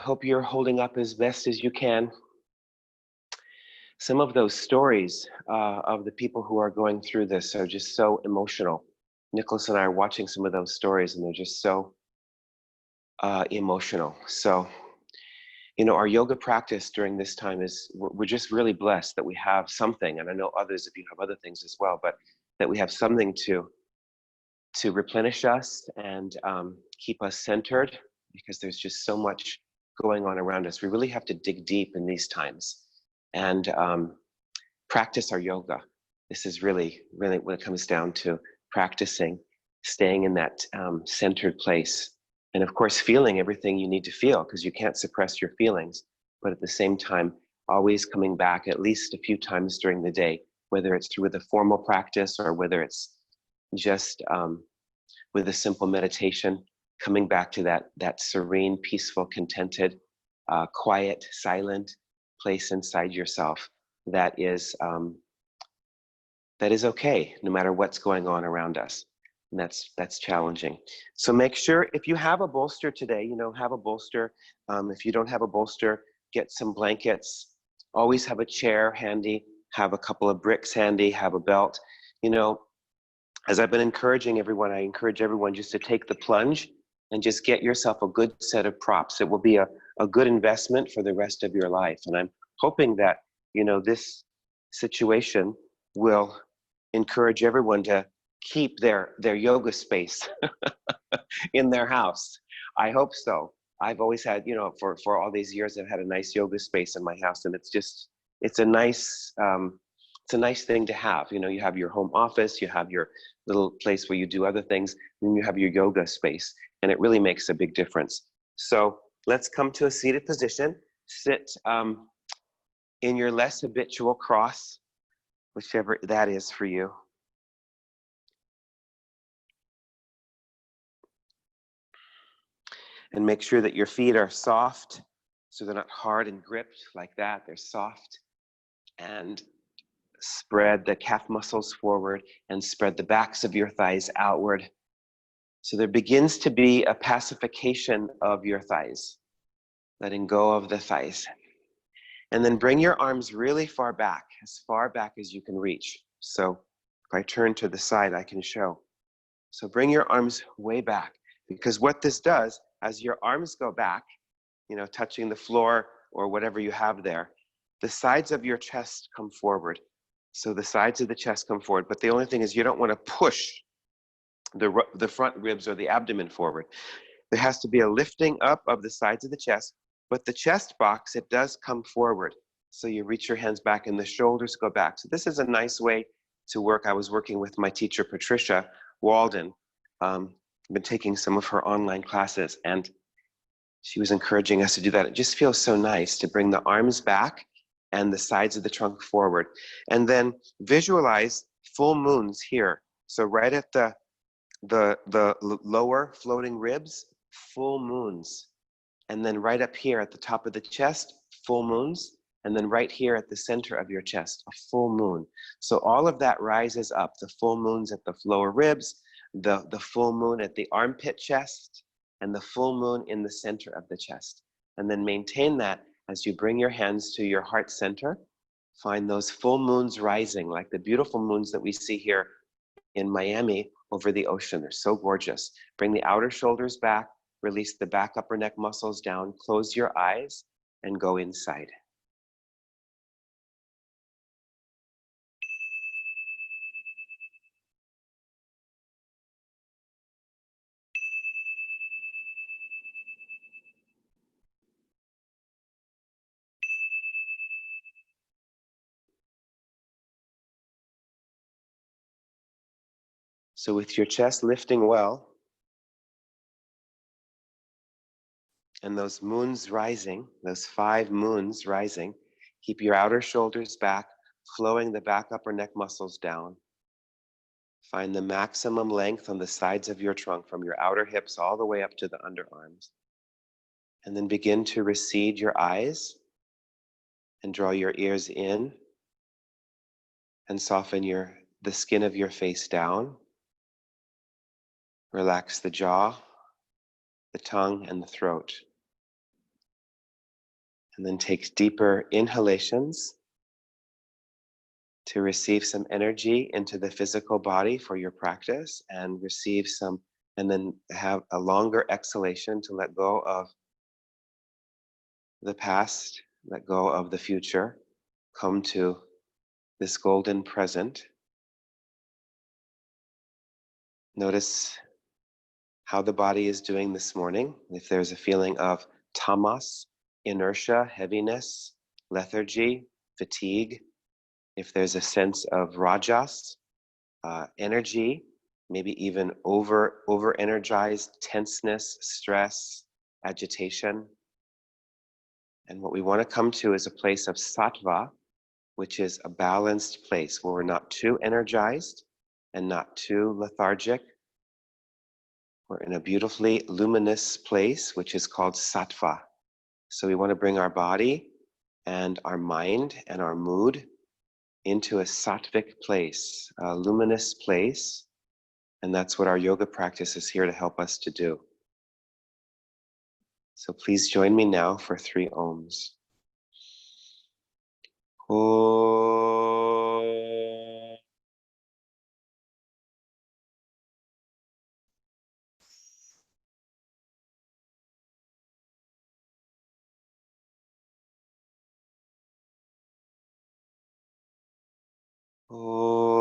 Hope you're holding up as best as you can. Some of those stories of the people who are going through this are just so emotional. Nicholas and I are watching some of those stories, and they're just so emotional. So, our yoga practice during this time we're just really blessed that we have something, and I know others of you have other things as well, but that we have something to replenish us and keep us centered, because there's just so much going on around us. We really have to dig deep in these times and practice our yoga. This is really, really what it comes down to: practicing, staying in that centered place. And of course, feeling everything you need to feel, because you can't suppress your feelings. But at the same time, always coming back at least a few times during the day, whether it's through the formal practice or whether it's just with a simple meditation, coming back to that serene, peaceful, contented, quiet, silent place inside yourself that is okay, no matter what's going on around us. And that's challenging. So make sure, if you have a bolster today, have a bolster. If you don't have a bolster, get some blankets. Always have a chair handy. Have a couple of bricks handy. Have a belt. As I've been encouraging everyone, I encourage everyone just to take the plunge and just get yourself a good set of props. It will be a good investment for the rest of your life. And I'm hoping that, this situation will encourage everyone to keep their yoga space in their house. I hope so. I've always had, for all these years, I've had a nice yoga space in my house, and it's a nice thing to have. You have your home office, you have your little place where you do other things, and you have your yoga space, and it really makes a big difference. So let's come to a seated position. Sit in your less habitual cross, whichever that is for you. And make sure that your feet are soft, so they're not hard and gripped like that. They're soft. And spread the calf muscles forward and spread the backs of your thighs outward. So there begins to be a pacification of your thighs, letting go of the thighs. And then bring your arms really far back as you can reach. So if I turn to the side, I can show. So bring your arms way back, because what this does, as your arms go back, touching the floor or whatever you have there, the sides of your chest come forward. So the sides of the chest come forward, but the only thing is you don't want to push the front ribs or the abdomen forward. There has to be a lifting up of the sides of the chest, but the chest box, it does come forward. So you reach your hands back and the shoulders go back. So this is a nice way to work. I was working with my teacher, Patricia Walden. I've been taking some of her online classes, and she was encouraging us to do that. It just feels so nice to bring the arms back and the sides of the trunk forward. And then visualize full moons here. So right at the lower floating ribs, full moons. And then right up here at the top of the chest, full moons. And then right here at the center of your chest, a full moon. So all of that rises up, the full moons at the lower ribs, the full moon at the armpit chest, and the full moon in the center of the chest. And then maintain that as you bring your hands to your heart center. Find those full moons rising, like the beautiful moons that we see here in Miami over the ocean. They're so gorgeous. Bring the outer shoulders back, release the back upper neck muscles down, close your eyes, and go inside. So with your chest lifting well, and those moons rising, those 5 moons rising, keep your outer shoulders back, flowing the back upper neck muscles down. Find the maximum length on the sides of your trunk from your outer hips all the way up to the underarms. And then begin to recede your eyes and draw your ears in and soften the skin of your face down. Relax the jaw, the tongue, and the throat. And then take deeper inhalations to receive some energy into the physical body for your practice, and receive some, and then have a longer exhalation to let go of the past, let go of the future, come to this golden present. Notice how the body is doing this morning. If there's a feeling of tamas, inertia, heaviness, lethargy, fatigue, if there's a sense of rajas, energy, maybe even over energized tenseness, stress, agitation. And what we want to come to is a place of sattva, which is a balanced place where we're not too energized and not too lethargic. We're in a beautifully luminous place, which is called sattva. So we want to bring our body and our mind and our mood into a sattvic place, a luminous place. And that's what our yoga practice is here to help us to do. So please join me now for 3 ohms. Om. Om.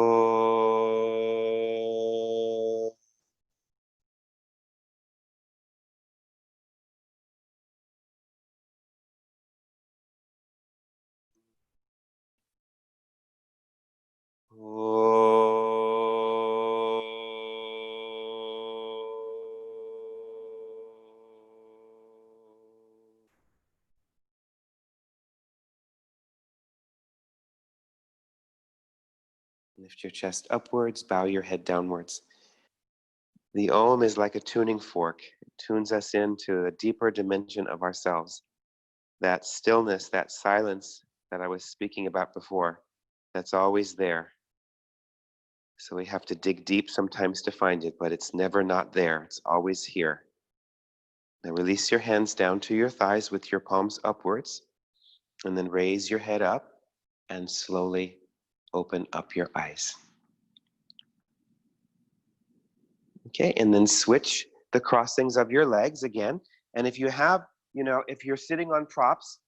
Lift your chest upwards, bow your head downwards. The Om is like a tuning fork. It tunes us into a deeper dimension of ourselves. That stillness, that silence that I was speaking about before, that's always there. So we have to dig deep sometimes to find it, but it's never not there. It's always here. Now release your hands down to your thighs with your palms upwards, and then raise your head up and slowly open up your eyes. Okay, and then switch the crossings of your legs again. And if you have, if you're sitting on props,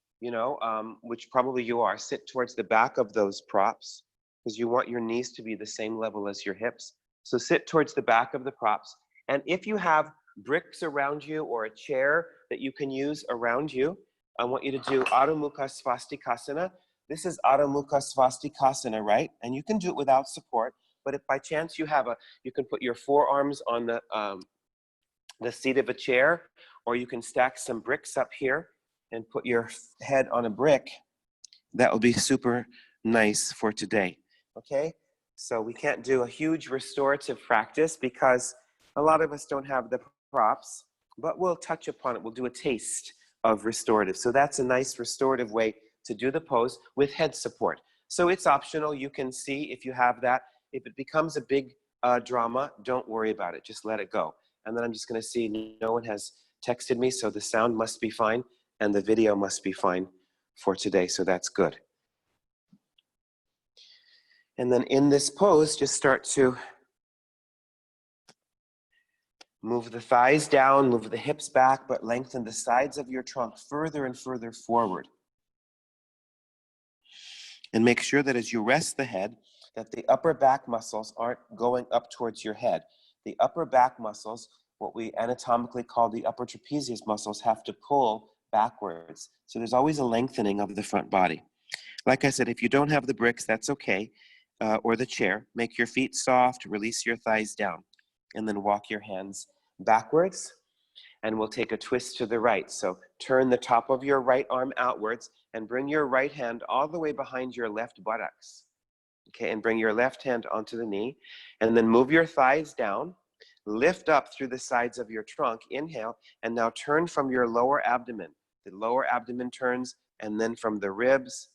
which probably you are, sit towards the back of those props, because you want your knees to be the same level as your hips. So sit towards the back of the props. And if you have bricks around you or a chair that you can use around you, I want you to do Adho Mukha Svastikasana. This is Adho Mukha Svastikasana, right? And you can do it without support, but if by chance you can put your forearms on the seat of a chair, or you can stack some bricks up here and put your head on a brick. That will be super nice for today. Okay, so we can't do a huge restorative practice because a lot of us don't have the props, but we'll touch upon it. We'll do a taste of restorative. So that's a nice restorative way to do the pose with head support. So it's optional. You can see if you have that. If it becomes a big drama, don't worry about it. Just let it go. And then I'm just going to see no one has texted me, so the sound must be fine and the video must be fine for today. So that's good. And then in this pose, just start to move the thighs down, move the hips back, but lengthen the sides of your trunk further and further forward. And make sure that as you rest the head, that the upper back muscles aren't going up towards your head. The upper back muscles, what we anatomically call the upper trapezius muscles, have to pull backwards. So there's always a lengthening of the front body. Like I said, if you don't have the bricks, that's okay, or the chair. Make your feet soft, release your thighs down, and then walk your hands backwards. And we'll take a twist to the right. So turn the top of your right arm outwards and bring your right hand all the way behind your left buttocks. Okay, and bring your left hand onto the knee, and then move your thighs down, lift up through the sides of your trunk, inhale, and now turn from your lower abdomen. The lower abdomen turns, and then from the ribs,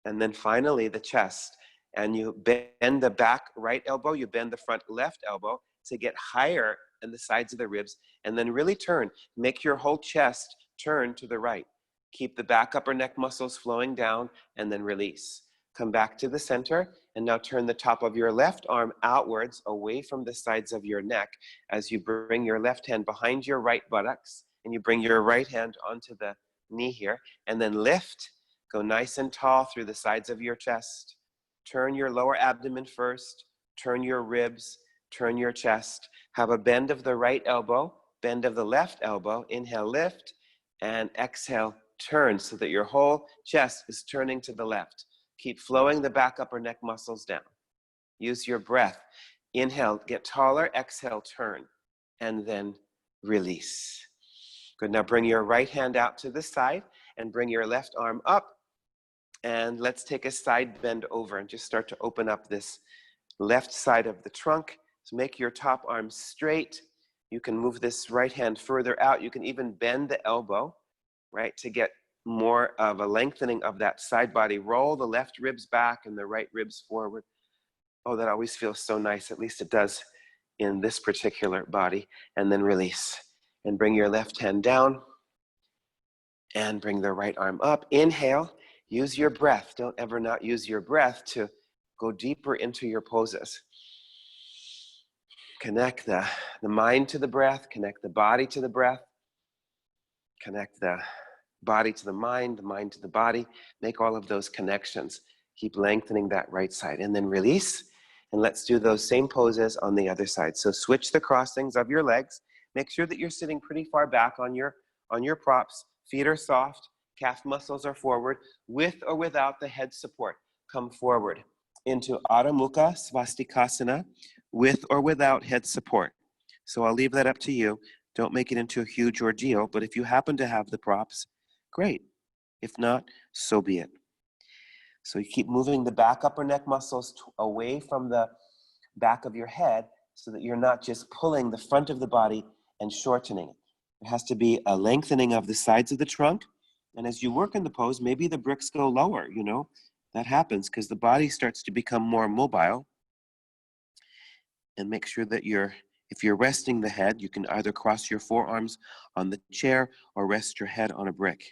and then finally the chest. And you bend the back right elbow, you bend the front left elbow to get higher in the sides of the ribs, and then really turn. Make your whole chest turn to the right. Keep the back upper neck muscles flowing down and then release. Come back to the center and now turn the top of your left arm outwards away from the sides of your neck as you bring your left hand behind your right buttocks and you bring your right hand onto the knee here and then lift. Go nice and tall through the sides of your chest. Turn your lower abdomen first. Turn your ribs. Turn your chest. Have a bend of the right elbow, bend of the left elbow. Inhale, lift, and exhale, turn so that your whole chest is turning to the left. Keep flowing the back upper neck muscles down. Use your breath. Inhale, get taller. Exhale, turn, and then release. Good. Now bring your right hand out to the side and bring your left arm up. And let's take a side bend over and just start to open up this left side of the trunk. So make your top arm straight. You can move this right hand further out. You can even bend the elbow, right, to get more of a lengthening of that side body. Roll the left ribs back and the right ribs forward. Oh, that always feels so nice. At least it does in this particular body. And then release. And bring your left hand down. And bring the right arm up. Inhale. Use your breath. Don't ever not use your breath to go deeper into your poses. Connect the mind to the breath. Connect the body to the breath. Connect the body to the mind to the body. Make all of those connections. Keep lengthening that right side. And then release. And let's do those same poses on the other side. So switch the crossings of your legs. Make sure that you're sitting pretty far back on your props. Feet are soft. Calf muscles are forward, with or without the head support. Come forward into Adho Mukha Svastikasana, with or without head support. So I'll leave that up to you. Don't make it into a huge ordeal, but if you happen to have the props, great. If not, so be it. So you keep moving the back upper neck muscles away from the back of your head so that you're not just pulling the front of the body and shortening it. There has to be a lengthening of the sides of the trunk. And as you work in the pose, maybe the bricks go lower, you know. That happens because the body starts to become more mobile. And make sure that if you're resting the head, you can either cross your forearms on the chair or rest your head on a brick.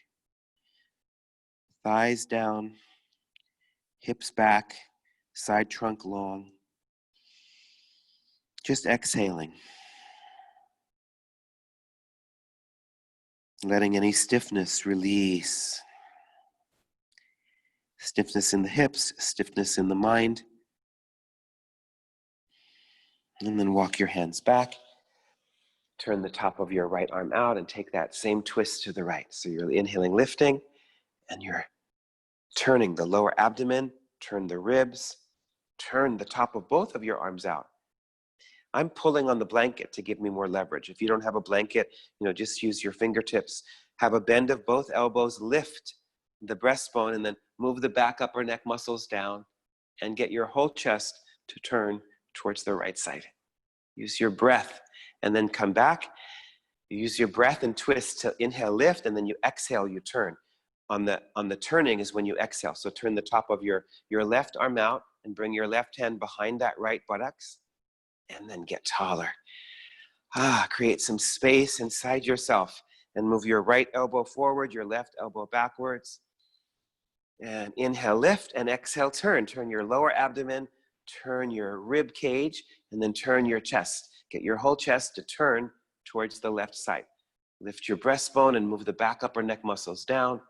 Thighs down, hips back, side trunk long. Just exhaling. Letting any stiffness release. Stiffness in the hips, stiffness in the mind. And then walk your hands back. Turn the top of your right arm out and take that same twist to the right. So you're inhaling, lifting, and you're turning the lower abdomen, turn the ribs, turn the top of both of your arms out. I'm pulling on the blanket to give me more leverage. If you don't have a blanket, just use your fingertips. Have a bend of both elbows, lift the breastbone, and then move the back upper neck muscles down and get your whole chest to turn towards the right side. Use your breath and then come back. You use your breath and twist to inhale, lift, and then you exhale, you turn. On the turning is when you exhale. So turn the top of your left arm out and bring your left hand behind that right buttocks and then get taller. Create some space inside yourself and move your right elbow forward, your left elbow backwards. And inhale, lift, and exhale, turn. Turn your lower abdomen, turn your rib cage, and then turn your chest. Get your whole chest to turn towards the left side. Lift your breastbone and move the back upper neck muscles down.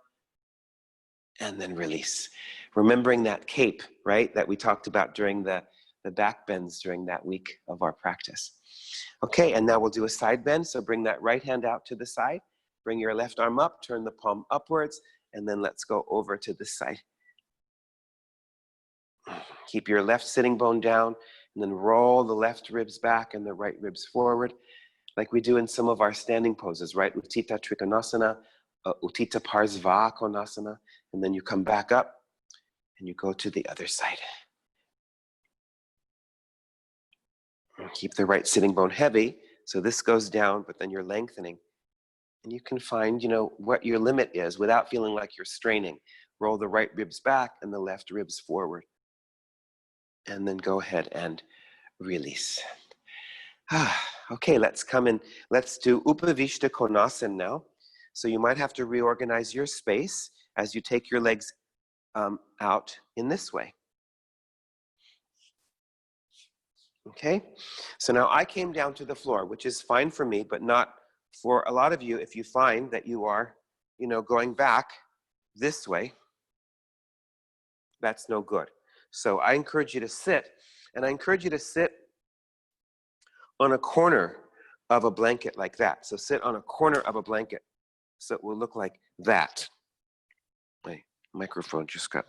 And then release. Remembering that cape, right, that we talked about during the back bends during that week of our practice. Okay, and now we'll do a side bend. So bring that right hand out to the side. Bring your left arm up, turn the palm upwards, and then let's go over to the side. Keep your left sitting bone down, and then roll the left ribs back and the right ribs forward, like we do in some of our standing poses, right? Uttita Trikonasana, Uttita Konasana, and then you come back up and you go to the other side. And keep the right sitting bone heavy, so this goes down, but then you're lengthening. And you can find, what your limit is without feeling like you're straining. Roll the right ribs back and the left ribs forward. And then go ahead and release. Okay, let's come in. Let's do Upavishta Konasan now. So you might have to reorganize your space as you take your legs out in this way. Okay, so now I came down to the floor, which is fine for me, but not for a lot of you. If you find that you are, going back this way, that's no good. So I encourage you to sit, and I encourage you to sit on a corner of a blanket like that. So sit on a corner of a blanket, so it will look like that. My microphone just got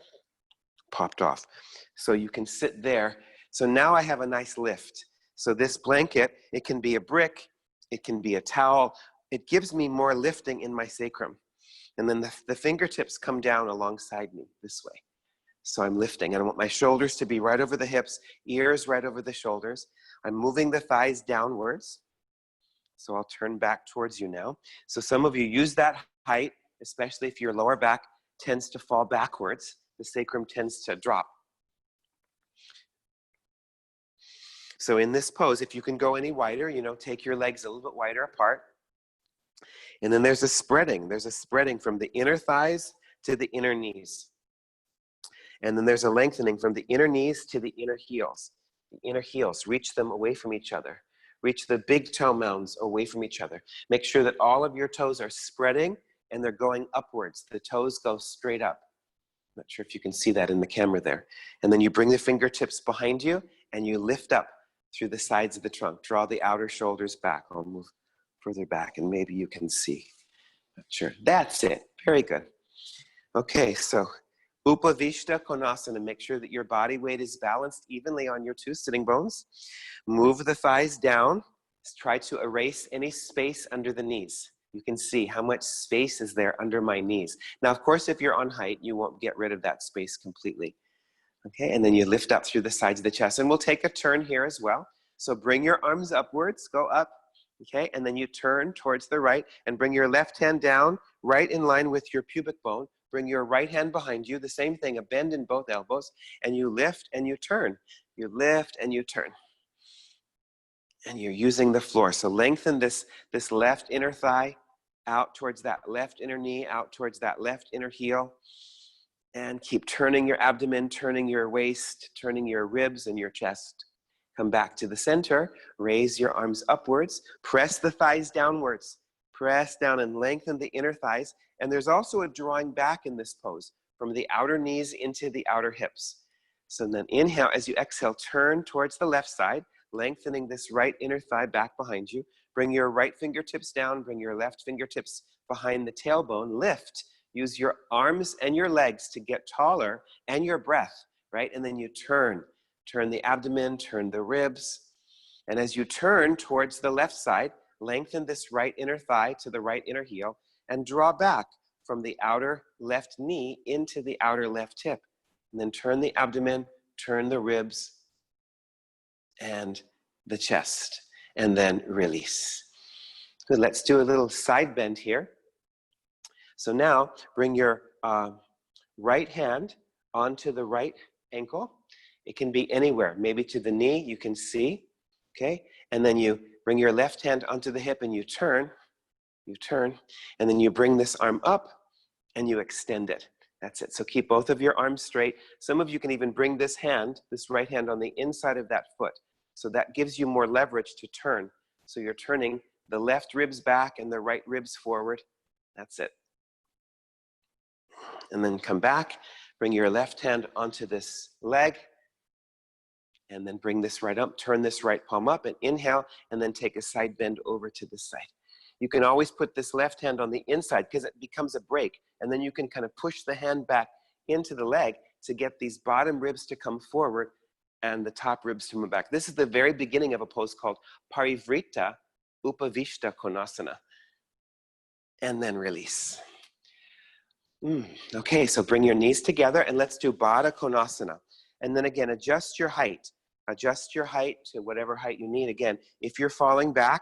popped off. So you can sit there. So now I have a nice lift. So this blanket, it can be a brick, it can be a towel. It gives me more lifting in my sacrum. And then the fingertips come down alongside me this way. So I'm lifting, and I want my shoulders to be right over the hips, ears right over the shoulders. I'm moving the thighs downwards. So I'll turn back towards you now. So some of you use that height, especially if your lower back tends to fall backwards. The sacrum tends to drop. So in this pose, if you can go any wider, take your legs a little bit wider apart. And then there's a spreading. There's a spreading from the inner thighs to the inner knees. And then there's a lengthening from the inner knees to the inner heels. The inner heels, reach them away from each other. Reach the big toe mounds away from each other. Make sure that all of your toes are spreading and they're going upwards. The toes go straight up. I'm not sure if you can see that in the camera there. And then you bring the fingertips behind you and you lift up through the sides of the trunk. Draw the outer shoulders back. I'll move further back and maybe you can see. Not sure. That's it. Very good. Okay, so Upavishta Konasana. Make sure that your body weight is balanced evenly on your two sitting bones. Move the thighs down. Try to erase any space under the knees. You can see how much space is there under my knees. Now, of course, if you're on height, you won't get rid of that space completely. Okay, and then you lift up through the sides of the chest. And we'll take a turn here as well. So bring your arms upwards, go up, okay? And then you turn towards the right and bring your left hand down, right in line with your pubic bone. Bring your right hand behind you, the same thing, a bend in both elbows, and you lift and you turn. You lift and you turn. And you're using the floor. So lengthen this left inner thigh out towards that left inner knee, out towards that left inner heel. And keep turning your abdomen, turning your waist, turning your ribs and your chest. Come back to the center, raise your arms upwards, press the thighs downwards. Press down and lengthen the inner thighs. And there's also a drawing back in this pose from the outer knees into the outer hips. So then inhale, as you exhale, turn towards the left side, lengthening this right inner thigh back behind you. Bring your right fingertips down, bring your left fingertips behind the tailbone, lift. Use your arms and your legs to get taller and your breath, right? And then you turn the abdomen, turn the ribs. And as you turn towards the left side, lengthen this right inner thigh to the right inner heel and draw back from the outer left knee into the outer left hip. And then turn the abdomen, turn the ribs and the chest, and then release. Good, let's do a little side bend here. So now bring your right hand onto the right ankle. It can be anywhere, maybe to the knee, you can see, okay? And then you bring your left hand onto the hip and you turn, and then you bring this arm up and you extend it. That's it. So keep both of your arms straight. Some of you can even bring this hand, this right hand, on the inside of that foot. So that gives you more leverage to turn. So you're turning the left ribs back and the right ribs forward. That's it. And then come back, bring your left hand onto this leg, and then bring this right up, turn this right palm up, and inhale, and then take a side bend over to the side. You can always put this left hand on the inside because it becomes a break, and then you can kind of push the hand back into the leg to get these bottom ribs to come forward and the top ribs to move back. This is the very beginning of a pose called Parvita, Upavishta Konasana. And then release. Okay, so bring your knees together and let's do Badakonasana. And then again, adjust your height. Adjust your height to whatever height you need. Again, if you're falling back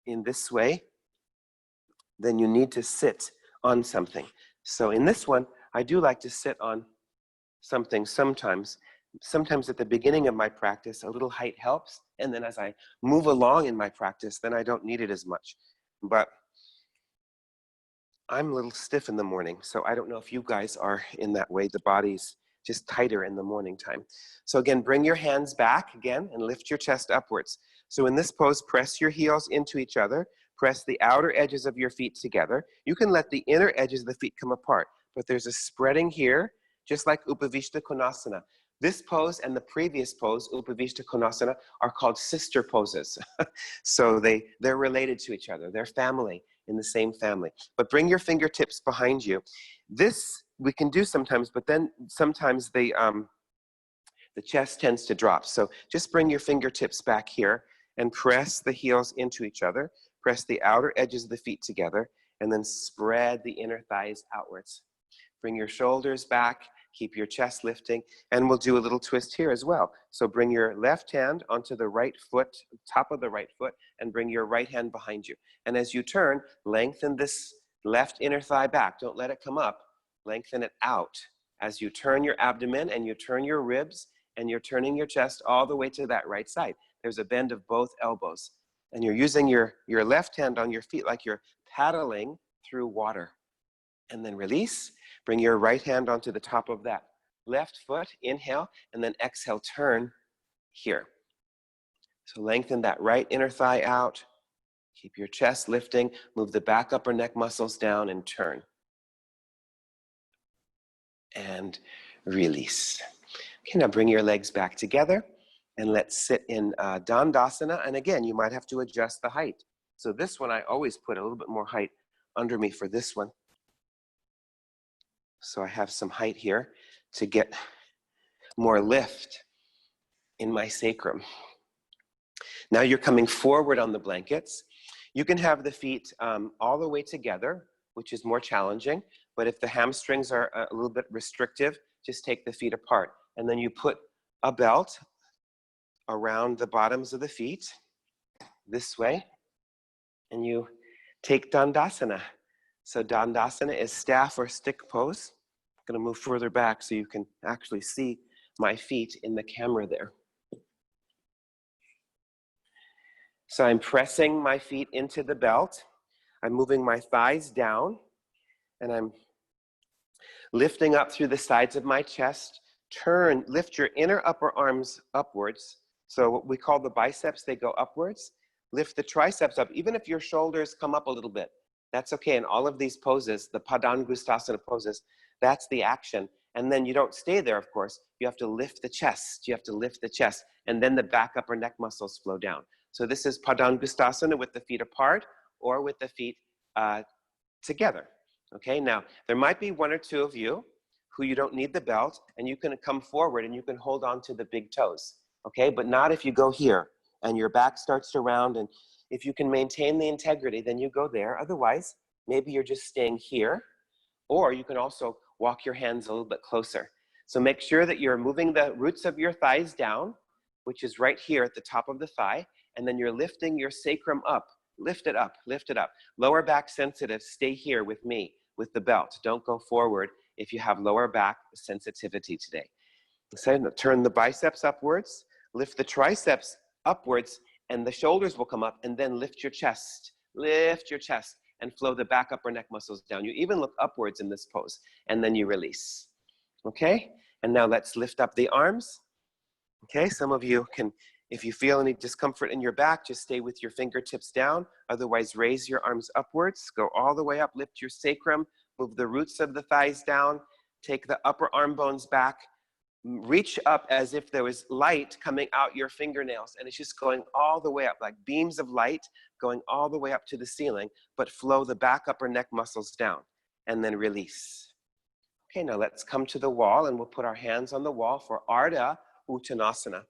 in this way, then you need to sit on something. So in this one, I do like to sit on something sometimes. Sometimes at the beginning of my practice, a little height helps. And then as I move along in my practice, then I don't need it as much. But I'm a little stiff in the morning, so I don't know if you guys are in that way. The body's just tighter in the morning time. So again, bring your hands back again and lift your chest upwards. So in this pose, press your heels into each other. Press the outer edges of your feet together. You can let the inner edges of the feet come apart, but there's a spreading here, just like Upavishta Konasana. This pose and the previous pose, Upavishta Konasana, are called sister poses. So they're related to each other. They're family in the same family. But bring your fingertips behind you. This we can do sometimes, but then sometimes the chest tends to drop. So just bring your fingertips back here and press the heels into each other. Press the outer edges of the feet together and then spread the inner thighs outwards. Bring your shoulders back, keep your chest lifting, and we'll do a little twist here as well. So bring your left hand onto the right foot, top of the right foot, and bring your right hand behind you. And as you turn, lengthen this left inner thigh back. Don't let it come up. Lengthen it out. As you turn your abdomen and you turn your ribs and you're turning your chest all the way to that right side. There's a bend of both elbows. And you're using your left hand on your feet like you're paddling through water. And then release. Bring your right hand onto the top of that left foot. Inhale, and then exhale, turn here. So lengthen that right inner thigh out. Keep your chest lifting. Move the back upper neck muscles down and turn. And release. Okay, now bring your legs back together. And let's sit in Dandasana. And again, you might have to adjust the height. So this one, I always put a little bit more height under me for this one. So I have some height here to get more lift in my sacrum. Now you're coming forward on the blankets. You can have the feet all the way together, which is more challenging. But if the hamstrings are a little bit restrictive, just take the feet apart. And then you put a belt around the bottoms of the feet this way. And you take Dandasana. So Dandasana is staff or stick pose. I'm going to move further back so you can actually see my feet in the camera there. So I'm pressing my feet into the belt. I'm moving my thighs down, and I'm lifting up through the sides of my chest. Turn, lift your inner upper arms upwards. So what we call the biceps, they go upwards. Lift the triceps up, even if your shoulders come up a little bit. That's okay. In all of these poses, the Padang Gustasana poses, that's the action. And then you don't stay there, of course. You have to lift the chest. You have to lift the chest. And then the back upper neck muscles flow down. So this is Padang Gustasana with the feet apart or with the feet together. Okay, now there might be one or two of you who you don't need the belt, and you can come forward and you can hold on to the big toes. Okay, but not if you go here and your back starts to round, and if you can maintain the integrity, then you go there. Otherwise, maybe you're just staying here, or you can also walk your hands a little bit closer. So make sure that you're moving the roots of your thighs down, which is right here at the top of the thigh, and then you're lifting your sacrum up. Lift it up, lift it up. Lower back sensitive, stay here with me, with the belt. Don't go forward if you have lower back sensitivity today. So turn the biceps upwards, lift the triceps upwards, and the shoulders will come up, and then lift your chest, and flow the back upper neck muscles down. You even look upwards in this pose, and then you release. Okay? And now let's lift up the arms. Okay, some of you can, if you feel any discomfort in your back, just stay with your fingertips down. Otherwise, raise your arms upwards, go all the way up, lift your sacrum, move the roots of the thighs down, take the upper arm bones back, reach up as if there was light coming out your fingernails, and it's just going all the way up, like beams of light going all the way up to the ceiling, but flow the back upper neck muscles down, and then release. Okay, now let's come to the wall, and we'll put our hands on the wall for Arta Uttanasana.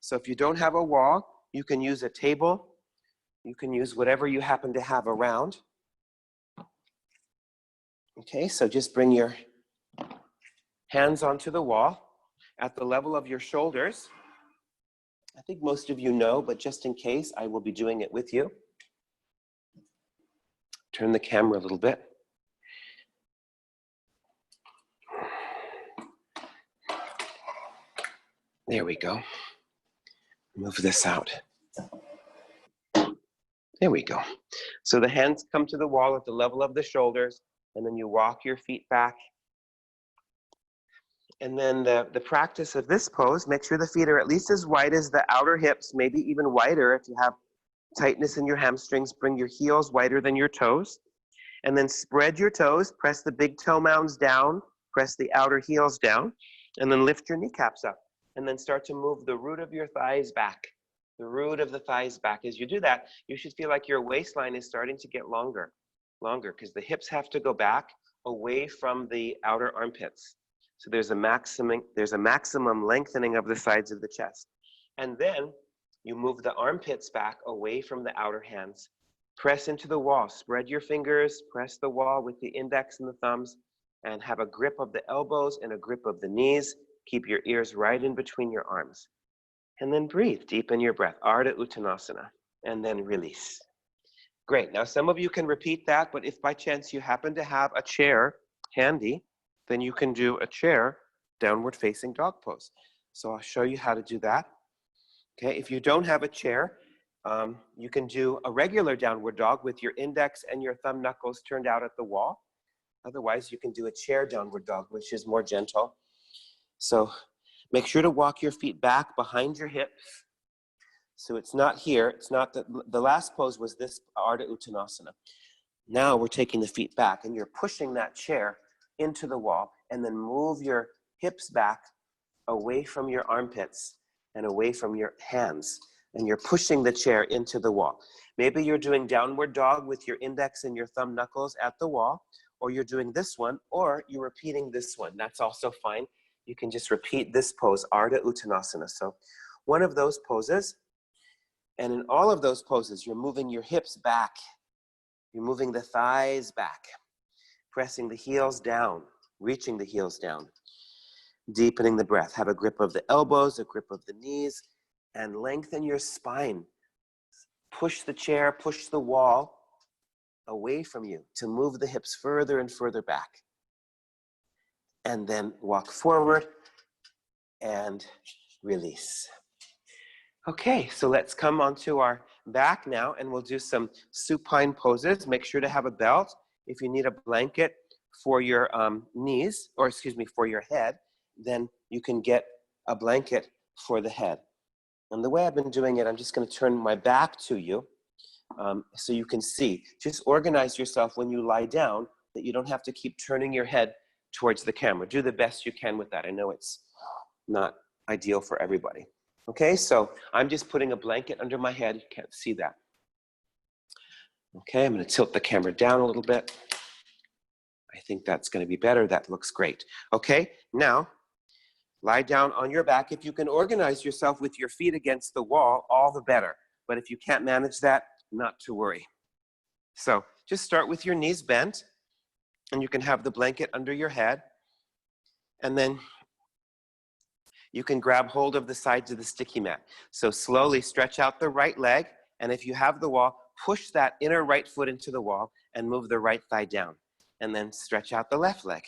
So if you don't have a wall, you can use a table, you can use whatever you happen to have around. Okay, so just bring your hands onto the wall at the level of your shoulders. I think most of you know, but just in case, I will be doing it with you. Turn the camera a little bit. There we go. Move this out. There we go. So the hands come to the wall at the level of the shoulders. and then you walk your feet back. And then the practice of this pose, make sure the feet are at least as wide as the outer hips, maybe even wider. If you have tightness in your hamstrings, bring your heels wider than your toes. And then spread your toes, press the big toe mounds down, press the outer heels down, and then lift your kneecaps up. And then start to move the root of your thighs back. The root of the thighs back. As you do that, you should feel like your waistline is starting to get longer, because the hips have to go back away from the outer armpits. So there's a maximum lengthening of the sides of the chest. And then you move the armpits back away from the outer hands. Press into the wall. Spread your fingers, press the wall with the index and the thumbs, and have a grip of the elbows and a grip of the knees. Keep your ears right in between your arms. And then breathe, deepen your breath. Arta Uttanasana, and then release. Great, now some of you can repeat that, but if by chance you happen to have a chair handy, then you can do a chair downward facing dog pose. So I'll show you how to do that. Okay, if you don't have a chair, you can do a regular downward dog with your index and your thumb knuckles turned out at the wall. Otherwise, you can do a chair downward dog, which is more gentle. So make sure to walk your feet back behind your hips. So it's not here. It's not the last pose was this Arta Uttanasana. Now we're taking the feet back and you're pushing that chair into the wall, and then move your hips back away from your armpits and away from your hands. And you're pushing the chair into the wall. Maybe you're doing downward dog with your index and your thumb knuckles at the wall, or you're doing this one, or you're repeating this one. That's also fine. You can just repeat this pose, Arta Uttanasana. So one of those poses, and in all of those poses, you're moving your hips back. You're moving the thighs back, pressing the heels down, reaching the heels down, deepening the breath. Have a grip of the elbows, a grip of the knees, and lengthen your spine. Push the chair, push the wall away from you to move the hips further and further back. And then walk forward and release. Okay, so let's come onto our back now, and we'll do some supine poses. Make sure to have a belt. If you need a blanket for your knees, or excuse me, for your head, then you can get a blanket for the head. And the way I've been doing it, I'm just going to turn my back to you so you can see. Just organize yourself when you lie down that you don't have to keep turning your head towards the camera. Do the best you can with that. I know it's not ideal for everybody. Okay, so I'm just putting a blanket under my head. You can't see that. Okay, I'm going to tilt the camera down a little bit. I think that's going to be better. That looks great. Okay, now lie down on your back. If you can organize yourself with your feet against the wall, all the better. But if you can't manage that, not to worry. So just start with your knees bent, and you can have the blanket under your head. And then you can grab hold of the sides of the sticky mat. So slowly stretch out the right leg, and if you have the wall, push that inner right foot into the wall and move the right thigh down. And then stretch out the left leg.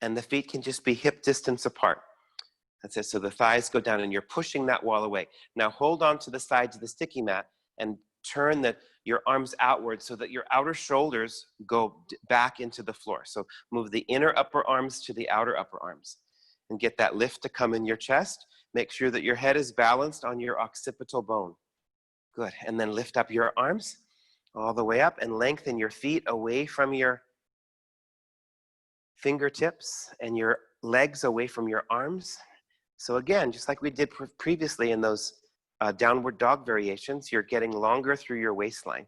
And the feet can just be hip distance apart. That's it. So the thighs go down and you're pushing that wall away. Now hold on to the sides of the sticky mat and turn your arms outward so that your outer shoulders go back into the floor. So move the inner upper arms to the outer upper arms and get that lift to come in your chest. Make sure that your head is balanced on your occipital bone. Good. And then lift up your arms all the way up and lengthen your feet away from your fingertips and your legs away from your arms. So again, just like we did previously in those downward dog variations, you're getting longer through your waistline.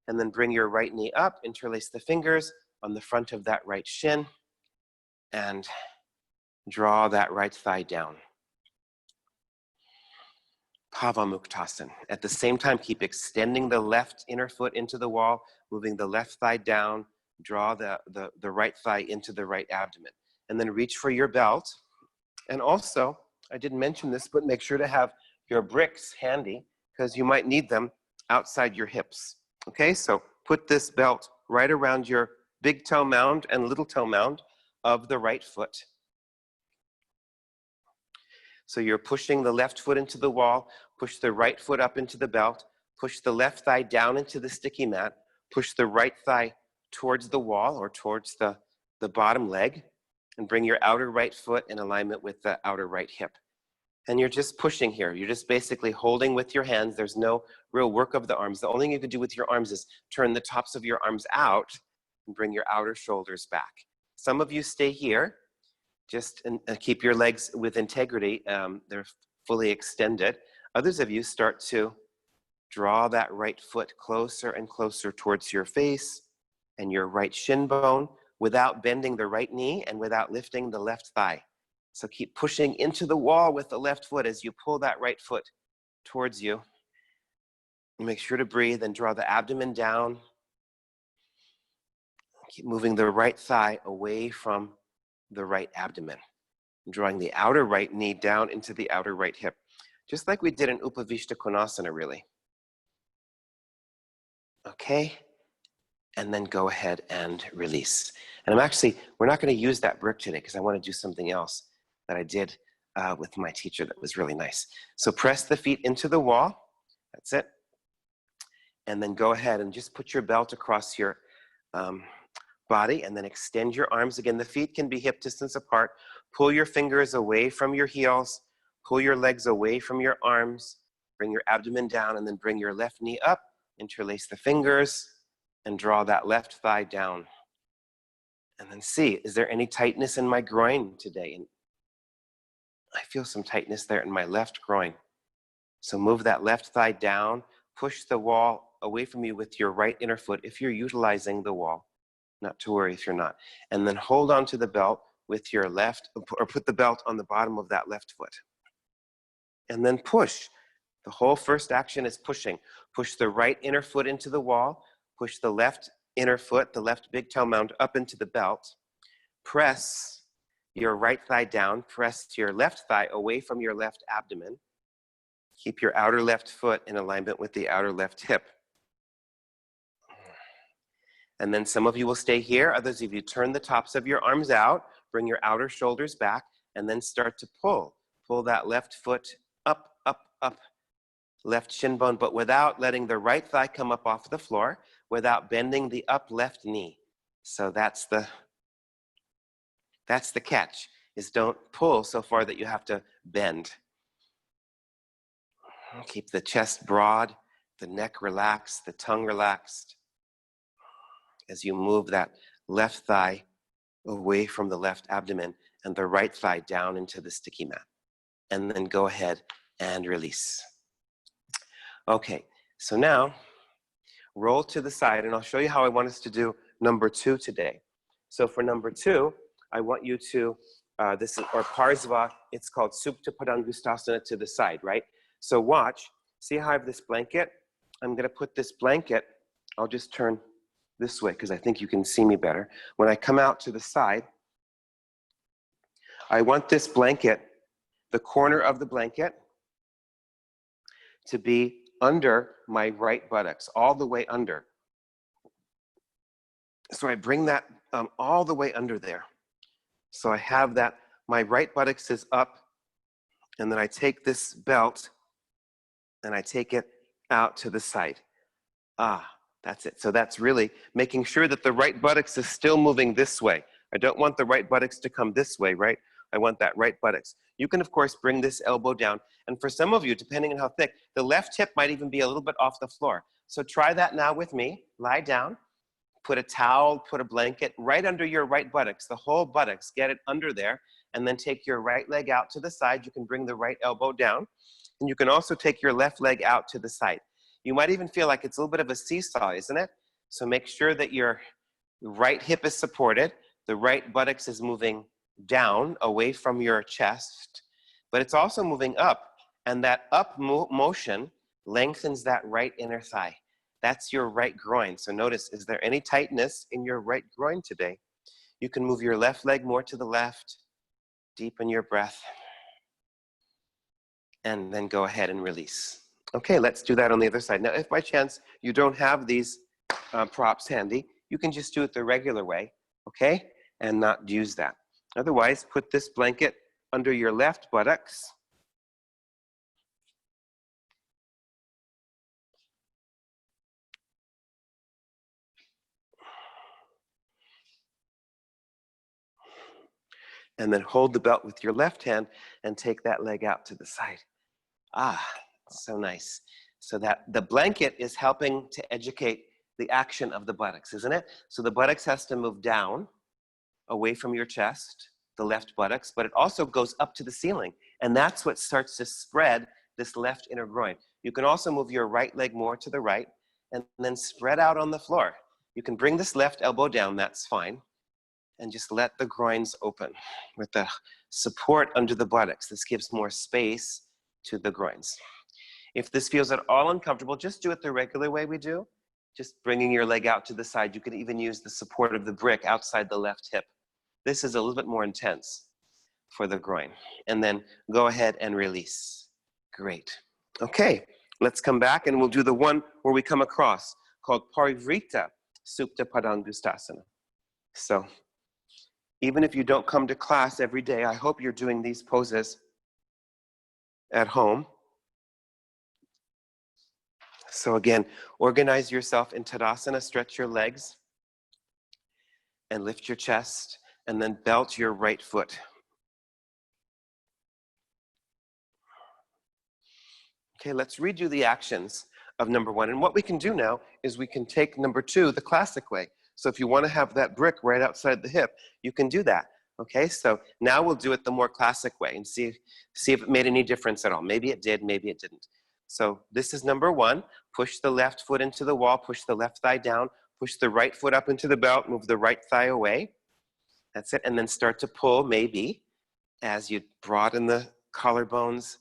And then bring your right knee up, interlace the fingers on the front of that right shin, and draw that right thigh down. Pavamuktasan. At the same time, keep extending the left inner foot into the wall, moving the left thigh down, draw the right thigh into the right abdomen. And then reach for your belt. And also, I didn't mention this, but make sure to have your bricks handy because you might need them outside your hips. Okay, so put this belt right around your big toe mound and little toe mound of the right foot. So you're pushing the left foot into the wall, push the right foot up into the belt, push the left thigh down into the sticky mat, push the right thigh towards the wall or towards the bottom leg, and bring your outer right foot in alignment with the outer right hip. And you're just pushing here. You're just basically holding with your hands. There's no real work of the arms. The only thing you can do with your arms is turn the tops of your arms out and bring your outer shoulders back. Some of you stay here, just keep your legs with integrity. They're fully extended. Others of you start to draw that right foot closer and closer towards your face and your right shin bone without bending the right knee and without lifting the left thigh. So keep pushing into the wall with the left foot as you pull that right foot towards you. Make sure to breathe and draw the abdomen down. Keep moving the right thigh away from the right abdomen. Drawing the outer right knee down into the outer right hip. Just like we did in Upavishta Konasana, really. Okay, and then go ahead and release. And we're not going to use that brick today because I want to do something else that I did with my teacher that was really nice. So press the feet into the wall. That's it. And then go ahead and just put your belt across your body and then extend your arms. Again, the feet can be hip distance apart. Pull your fingers away from your heels. Pull your legs away from your arms. Bring your abdomen down and then bring your left knee up. Interlace the fingers and draw that left thigh down. And then see, is there any tightness in my groin today? And I feel some tightness there in my left groin. So move that left thigh down, push the wall away from you with your right inner foot if you're utilizing the wall. Not to worry if you're not. And then hold on to the belt with your left, or put the belt on the bottom of that left foot. And then push. The whole first action is pushing. Push the right inner foot into the wall. Push the left inner foot, the left big toe mound, up into the belt. Press your right thigh down. Press your left thigh away from your left abdomen. Keep your outer left foot in alignment with the outer left hip. And then some of you will stay here. Others of you turn the tops of your arms out, bring your outer shoulders back, and then start to pull. Pull that left foot up, up, up, left shin bone, but without letting the right thigh come up off the floor, without bending the up left knee. So that's the catch, is don't pull so far that you have to bend. Keep the chest broad, the neck relaxed, the tongue relaxed. As you move that left thigh away from the left abdomen and the right thigh down into the sticky mat. And then go ahead and release. Okay, so now roll to the side, and I'll show you how I want us to do number 2 today. So for number 2, I want you to, this is, or Parsva, it's called Supta Padang Gustasana to the side, right? So watch, see how I have this blanket? I'm gonna put this blanket, I'll just turn this way because I think you can see me better. When I come out to the side, I want this blanket, the corner of the blanket, to be under my right buttocks, all the way under. So I bring that all the way under there. So I have that, my right buttocks is up, and then I take this belt and I take it out to the side. That's it. So that's really making sure that the right buttocks is still moving this way. I don't want the right buttocks to come this way, right? I want that right buttocks. You can, of course, bring this elbow down. And for some of you, depending on how thick, the left hip might even be a little bit off the floor. So try that now with me. Lie down. Put a towel, put a blanket right under your right buttocks, the whole buttocks. Get it under there. And then take your right leg out to the side. You can bring the right elbow down. And you can also take your left leg out to the side. You might even feel like it's a little bit of a seesaw, isn't it? So make sure that your right hip is supported. The right buttocks is moving down away from your chest, but it's also moving up. And that up motion lengthens that right inner thigh. That's your right groin. So notice, is there any tightness in your right groin today? You can move your left leg more to the left, deepen your breath, and then go ahead and release. Okay, let's do that on the other side. Now, if by chance you don't have these props handy, you can just do it the regular way, okay? And not use that. Otherwise, put this blanket under your left buttocks. And then hold the belt with your left hand and take that leg out to the side. Ah, so nice. So that the blanket is helping to educate the action of the buttocks, isn't it? So the buttocks has to move down, away from your chest, the left buttocks, but it also goes up to the ceiling. And that's what starts to spread this left inner groin. You can also move your right leg more to the right and then spread out on the floor. You can bring this left elbow down, that's fine. And just let the groins open with the support under the buttocks. This gives more space to the groins. If this feels at all uncomfortable, just do it the regular way we do. Just bringing your leg out to the side. You could even use the support of the brick outside the left hip. This is a little bit more intense for the groin. And then go ahead and release. Great. Okay, let's come back and we'll do the one where we come across called Parvita Supta Padang Gustasana. So even if you don't come to class every day, I hope you're doing these poses at home. So again, organize yourself in Tadasana, stretch your legs, and lift your chest, and then belt your right foot. Okay, let's redo the actions of number one. And what we can do now is we can take number two the classic way. So if you want to have that brick right outside the hip, you can do that. Okay, so now we'll do it the more classic way and see if it made any difference at all. Maybe it did, maybe it didn't. So this is number one. Push the left foot into the wall, push the left thigh down, push the right foot up into the belt, move the right thigh away. That's it, and then start to pull maybe as you broaden the collarbones.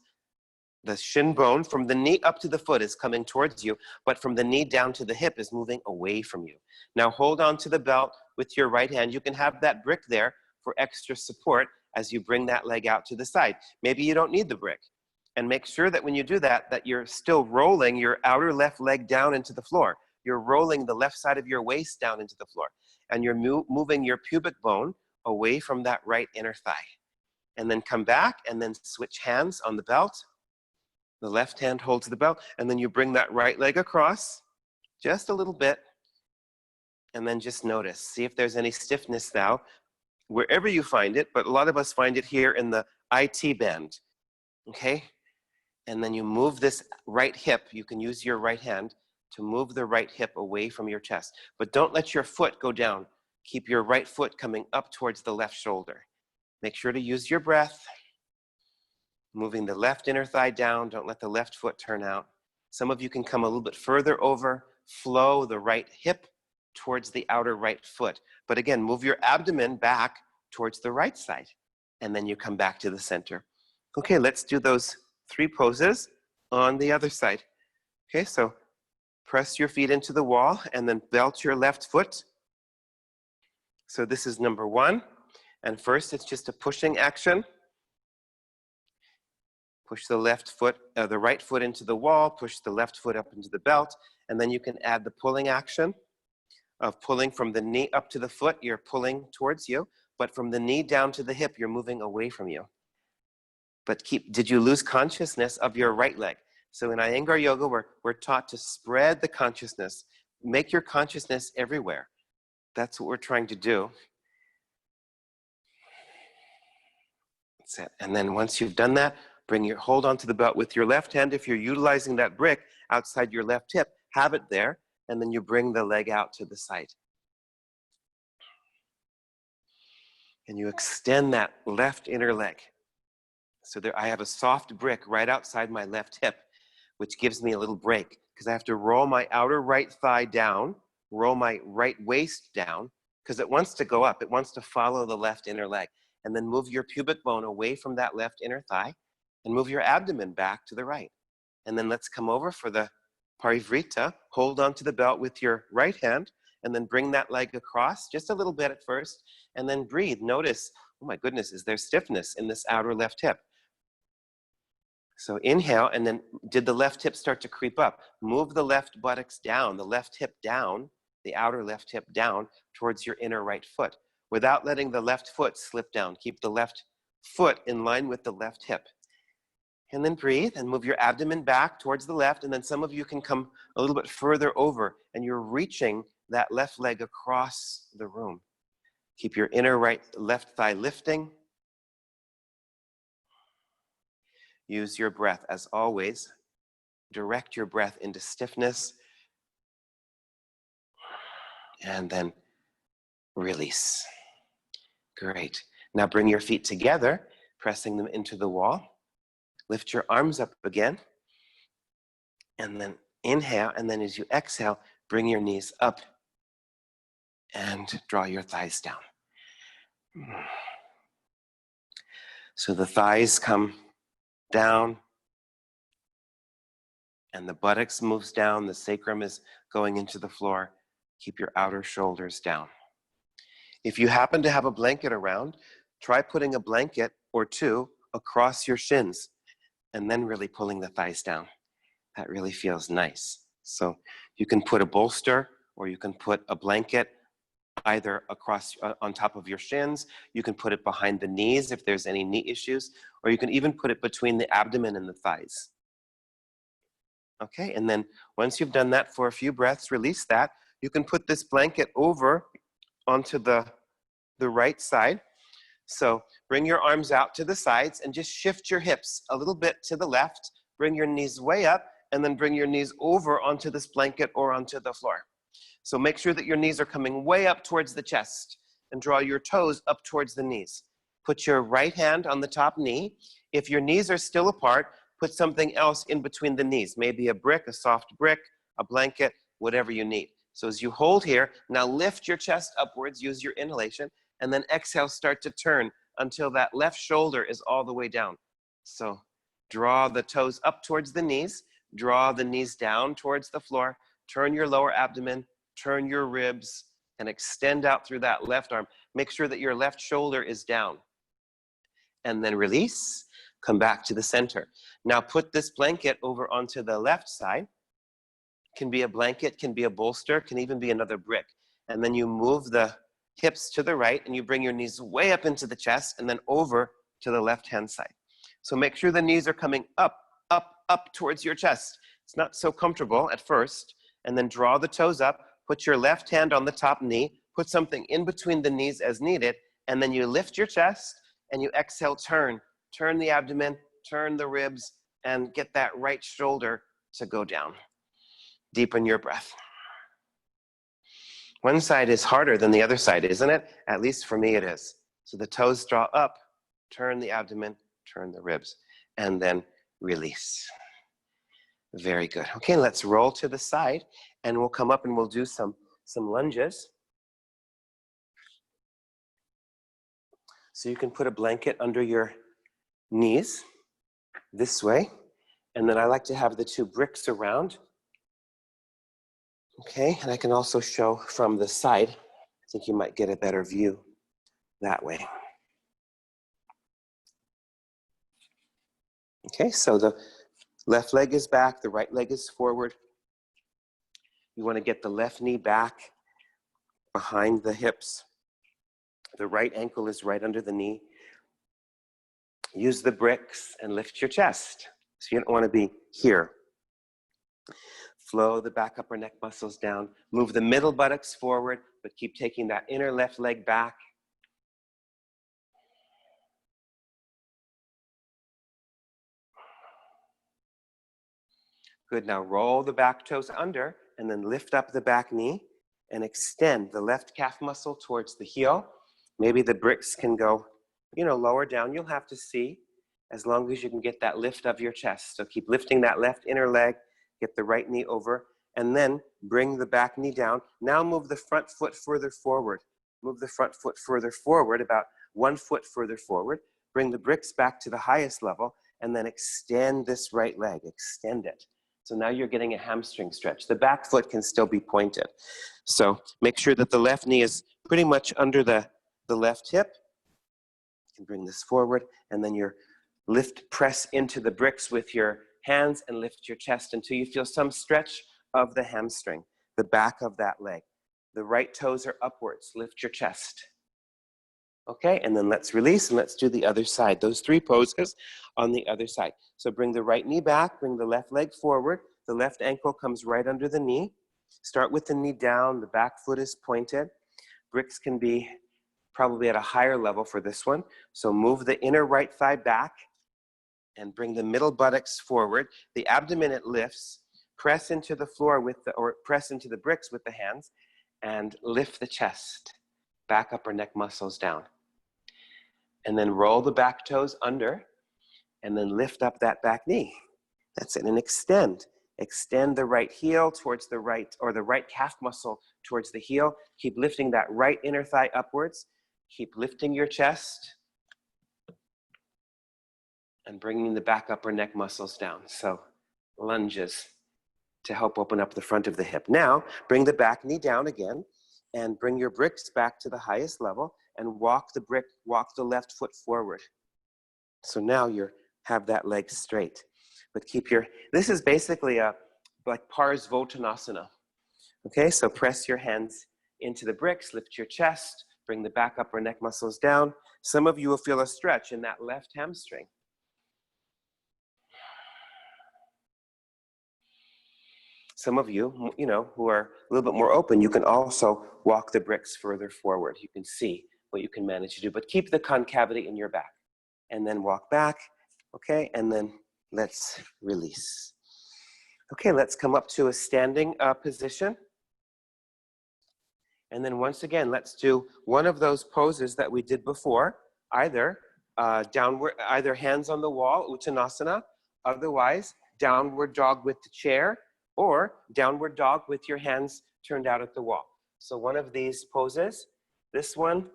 The shin bone from the knee up to the foot is coming towards you, but from the knee down to the hip is moving away from you. Now hold on to the belt with your right hand. You can have that brick there for extra support as you bring that leg out to the side. Maybe you don't need the brick. And make sure that when you do that, that you're still rolling your outer left leg down into the floor. You're rolling the left side of your waist down into the floor. And you're moving your pubic bone away from that right inner thigh. And then come back and then switch hands on the belt. The left hand holds the belt, and then you bring that right leg across, just a little bit, and then just notice. See if there's any stiffness now, wherever you find it, but a lot of us find it here in the IT band, okay? And then you move this right hip. You can use your right hand to move the right hip away from your chest, but don't let your foot go down. Keep your right foot coming up towards the left shoulder. Make sure to use your breath. Moving the left inner thigh down, don't let the left foot turn out. Some of you can come a little bit further over, flow the right hip towards the outer right foot. But again, move your abdomen back towards the right side, and then you come back to the center. Okay, let's do those three poses on the other side. Okay, so press your feet into the wall and then belt your left foot. So this is number one. And first, it's just a pushing action. Push the left foot, the right foot into the wall, push the left foot up into the belt, and then you can add the pulling action of pulling from the knee up to the foot, you're pulling towards you, but from the knee down to the hip, you're moving away from you. But did you lose consciousness of your right leg? So in Iyengar Yoga, we're taught to spread the consciousness, make your consciousness everywhere. That's what we're trying to do. That's it. And then once you've done that, hold onto the belt with your left hand. If you're utilizing that brick outside your left hip, have it there, and then you bring the leg out to the side. And you extend that left inner leg. So there, I have a soft brick right outside my left hip, which gives me a little break, because I have to roll my outer right thigh down, roll my right waist down, because it wants to go up. It wants to follow the left inner leg. And then move your pubic bone away from that left inner thigh, and move your abdomen back to the right. And then let's come over for the Parvita. Hold on to the belt with your right hand, and then bring that leg across, just a little bit at first, and then breathe. Notice, oh my goodness, is there stiffness in this outer left hip? So inhale, and then did the left hip start to creep up? Move the left buttocks down, the left hip down, the outer left hip down towards your inner right foot, without letting the left foot slip down. Keep the left foot in line with the left hip. And then breathe and move your abdomen back towards the left, and then some of you can come a little bit further over, and you're reaching that left leg across the room. Keep your inner left thigh lifting, use your breath as always. Direct your breath into stiffness. And then release. Great. Now bring your feet together, pressing them into the wall. Lift your arms up again. And then inhale, and then as you exhale, bring your knees up and draw your thighs down. So the thighs come down, and the buttocks moves down, the sacrum is going into the floor. Keep your outer shoulders down. If you happen to have a blanket around, try putting a blanket or two across your shins, and then really pulling the thighs down. That really feels nice. So you can put a bolster, or you can put a blanket either across on top of your shins. You can put it behind the knees if there's any knee issues, or you can even put it between the abdomen and the thighs. Okay, and then once you've done that for a few breaths, release that. You can put this blanket over onto the right side. So bring your arms out to the sides and just shift your hips a little bit to the left. Bring your knees way up, and then bring your knees over onto this blanket or onto the floor. So make sure that your knees are coming way up towards the chest, and draw your toes up towards the knees. Put your right hand on the top knee. If your knees are still apart, put something else in between the knees, maybe a brick, a soft brick, a blanket, whatever you need. So as you hold here, now lift your chest upwards, use your inhalation, and then exhale, start to turn until that left shoulder is all the way down. So draw the toes up towards the knees, draw the knees down towards the floor, turn your lower abdomen, turn your ribs, and extend out through that left arm. Make sure that your left shoulder is down. And then release, come back to the center. Now put this blanket over onto the left side. Can be a blanket, can be a bolster, can even be another brick. And then you move the hips to the right, and you bring your knees way up into the chest, and then over to the left-hand side. So make sure the knees are coming up, up, up towards your chest. It's not so comfortable at first. And then draw the toes up, put your left hand on the top knee, put something in between the knees as needed, and then you lift your chest, and you exhale, turn. Turn the abdomen, turn the ribs, and get that right shoulder to go down. Deepen your breath. One side is harder than the other side, isn't it? At least for me it is. So the toes draw up, turn the abdomen, turn the ribs, and then release. Very good. Okay, let's roll to the side, and we'll come up and we'll do some lunges. So you can put a blanket under your knees this way, and then I like to have the two bricks around. Okay, and I can also show from the side. I think you might get a better view that way. Okay, so the left leg is back, the right leg is forward. You want to get the left knee back behind the hips. The right ankle is right under the knee. Use the bricks and lift your chest. So you don't want to be here. Flow the back upper neck muscles down. Move the middle buttocks forward, but keep taking that inner left leg back. Good, now roll the back toes under, and then lift up the back knee and extend the left calf muscle towards the heel. Maybe the bricks can go, lower down. You'll have to see, as long as you can get that lift of your chest. So keep lifting that left inner leg, get the right knee over, and then bring the back knee down. Now move the front foot further forward. Move the front foot further forward, about 1 foot further forward. Bring the bricks back to the highest level, and then extend this right leg, extend it. So now you're getting a hamstring stretch. The back foot can still be pointed. So make sure that the left knee is pretty much under the left hip. You can bring this forward, and then your press into the bricks with your hands and lift your chest until you feel some stretch of the hamstring, the back of that leg. The right toes are upwards. Lift your chest. Okay, and then let's release, and let's do the other side. Those 3 poses on the other side. So bring the right knee back, bring the left leg forward. The left ankle comes right under the knee. Start with the knee down, the back foot is pointed. Bricks can be probably at a higher level for this one. So move the inner right thigh back And bring the middle buttocks forward. The abdomen, it lifts. Press into the floor or press into the bricks with the hands and lift the chest. Back upper neck muscles down. And then roll the back toes under and then lift up that back knee. That's it, and extend. Extend the right heel towards the right, or the right calf muscle towards the heel. Keep lifting that right inner thigh upwards. Keep lifting your chest and bringing the back upper neck muscles down. So lunges to help open up the front of the hip. Now, bring the back knee down again and bring your bricks back to the highest level and walk the left foot forward. So now you have that leg straight. But this is basically like Parvita Konasana. Okay, so press your hands into the bricks, lift your chest, bring the back upper neck muscles down. Some of you will feel a stretch in that left hamstring. Some of you, who are a little bit more open, you can also walk the bricks further forward. You can see what you can manage to do, but keep the concavity in your back. And then walk back, okay? And then let's release. Okay, let's come up to a standing position. And then once again, let's do one of those poses that we did before, either downward, either hands on the wall, Uttanasana, otherwise downward dog with the chair, or downward dog with your hands turned out at the wall. So one of these poses, this one,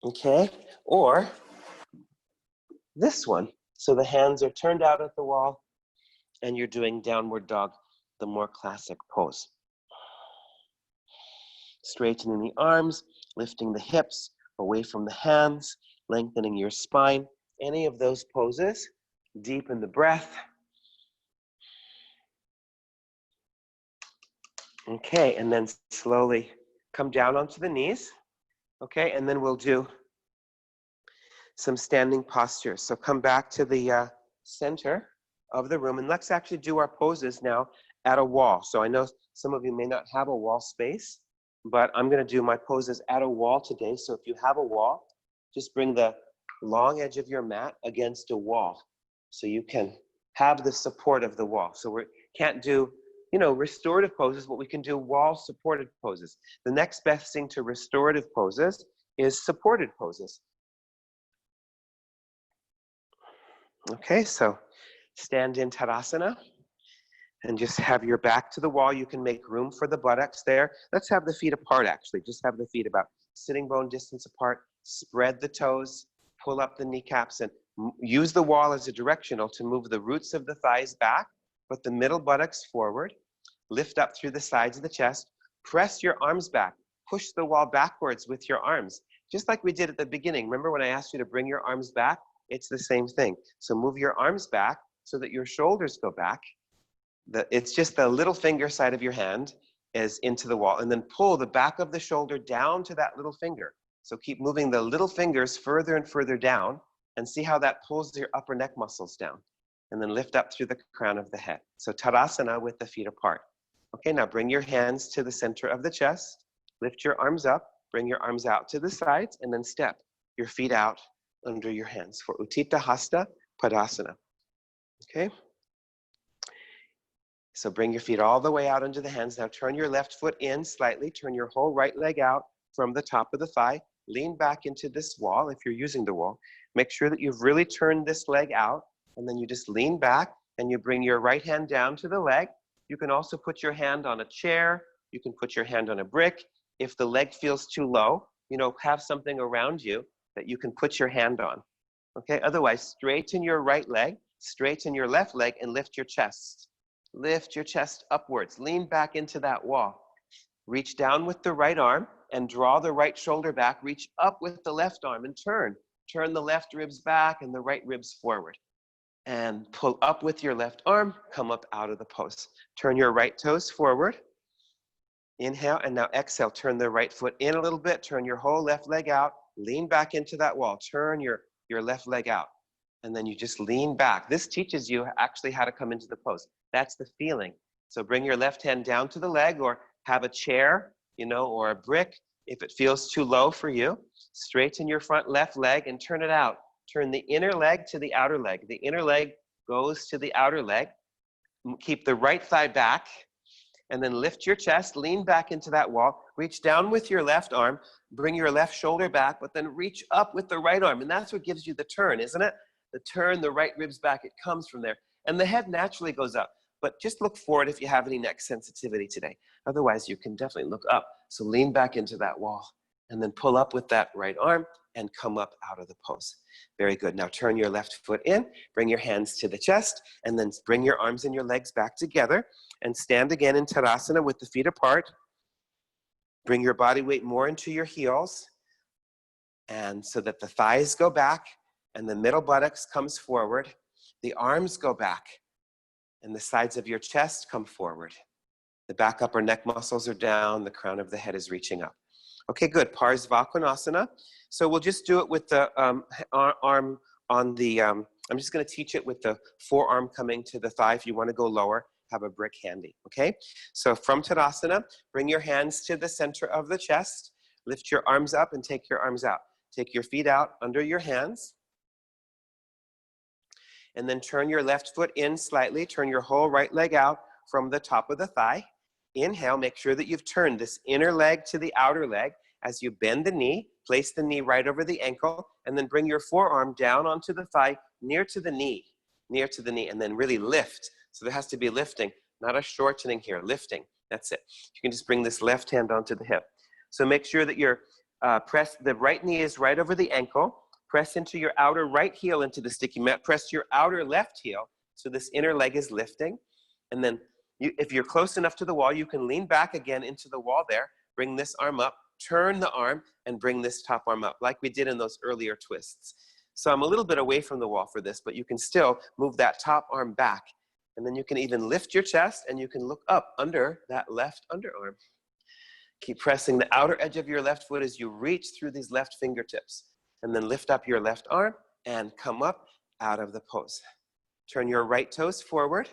okay, or this one. So the hands are turned out at the wall and you're doing downward dog, the more classic pose. Straightening the arms, lifting the hips away from the hands, lengthening your spine. Any of those poses, deepen the breath. Okay, and then slowly come down onto the knees. Okay, and then we'll do some standing postures. So come back to the center of the room, and let's actually do our poses now at a wall. So I know some of you may not have a wall space, but I'm going to do my poses at a wall today. So if you have a wall, just bring the long edge of your mat against a wall so you can have the support of the wall. So we can't do, restorative poses, but we can do wall supported poses. The next best thing to restorative poses is supported poses. Okay, so stand in Tadasana and just have your back to the wall. You can make room for the buttocks there. Let's have the feet apart actually. Just have the feet about sitting bone distance apart. Spread the toes, pull up the kneecaps, and use the wall as a directional to move the roots of the thighs back, put the middle buttocks forward, lift up through the sides of the chest, press your arms back, push the wall backwards with your arms, just like we did at the beginning. Remember when I asked you to bring your arms back? It's the same thing. So move your arms back so that your shoulders go back. It's just the little finger side of your hand is into the wall, and then pull the back of the shoulder down to that little finger. So keep moving the little fingers further and further down, and see how that pulls your upper neck muscles down. And then lift up through the crown of the head. So Tadasana with the feet apart. Okay, now bring your hands to the center of the chest. Lift your arms up, bring your arms out to the sides, and then step your feet out under your hands for Utthita Hasta Padasana. Okay? So bring your feet all the way out under the hands. Now turn your left foot in slightly. Turn your whole right leg out from the top of the thigh. Lean back into this wall if you're using the wall. Make sure that you've really turned this leg out, and then you just lean back and you bring your right hand down to the leg. You can also put your hand on a chair. You can put your hand on a brick. If the leg feels too low, have something around you that you can put your hand on. Okay, otherwise straighten your right leg, straighten your left leg, and lift your chest. Lift your chest upwards. Lean back into that wall. Reach down with the right arm and draw the right shoulder back. Reach up with the left arm and turn. Turn the left ribs back and the right ribs forward. And pull up with your left arm. Come up out of the pose. Turn your right toes forward. Inhale, and now exhale. Turn the right foot in a little bit. Turn your whole left leg out. Lean back into that wall. Turn your left leg out. And then you just lean back. This teaches you actually how to come into the pose. That's the feeling. So bring your left hand down to the leg, or have a chair, or a brick, If it feels too low for you, straighten your front left leg and turn it out. Turn the inner leg to the outer leg. The inner leg goes to the outer leg. Keep the right thigh back, and then lift your chest, lean back into that wall, reach down with your left arm, bring your left shoulder back, but then reach up with the right arm. And that's what gives you the turn, isn't it? The turn, the right ribs back, it comes from there. And the head naturally goes up. But just look forward if you have any neck sensitivity today. Otherwise, you can definitely look up. So lean back into that wall and then pull up with that right arm and come up out of the pose. Very good. Now turn your left foot in, bring your hands to the chest, and then bring your arms and your legs back together and stand again in Tadasana with the feet apart. Bring your body weight more into your heels, and so that the thighs go back and the middle buttocks comes forward. The arms go back and the sides of your chest come forward. The back upper neck muscles are down, the crown of the head is reaching up. Okay, good. Parvita Konasana. So we'll just do it with the arm on the, I'm just going to teach it with the forearm coming to the thigh. If you want to go lower, have a brick handy, okay? So from Tadasana, bring your hands to the center of the chest, lift your arms up and take your arms out. Take your feet out under your hands, and then turn your left foot in slightly, turn your whole right leg out from the top of the thigh. Inhale, make sure that you've turned this inner leg to the outer leg. As you bend the knee, place the knee right over the ankle, and then bring your forearm down onto the thigh, near to the knee, and then really lift. So there has to be lifting, not a shortening here, lifting. That's it. You can just bring this left hand onto the hip. So make sure that your the right knee is right over the ankle. Press into your outer right heel into the sticky mat. Press your outer left heel so this inner leg is lifting. And then if you're close enough to the wall, you can lean back again into the wall there. Bring this arm up, turn the arm, and bring this top arm up like we did in those earlier twists. So I'm a little bit away from the wall for this, but you can still move that top arm back. And then you can even lift your chest and you can look up under that left underarm. Keep pressing the outer edge of your left foot as you reach through these left fingertips. And then lift up your left arm and come up out of the pose. Turn your right toes forward.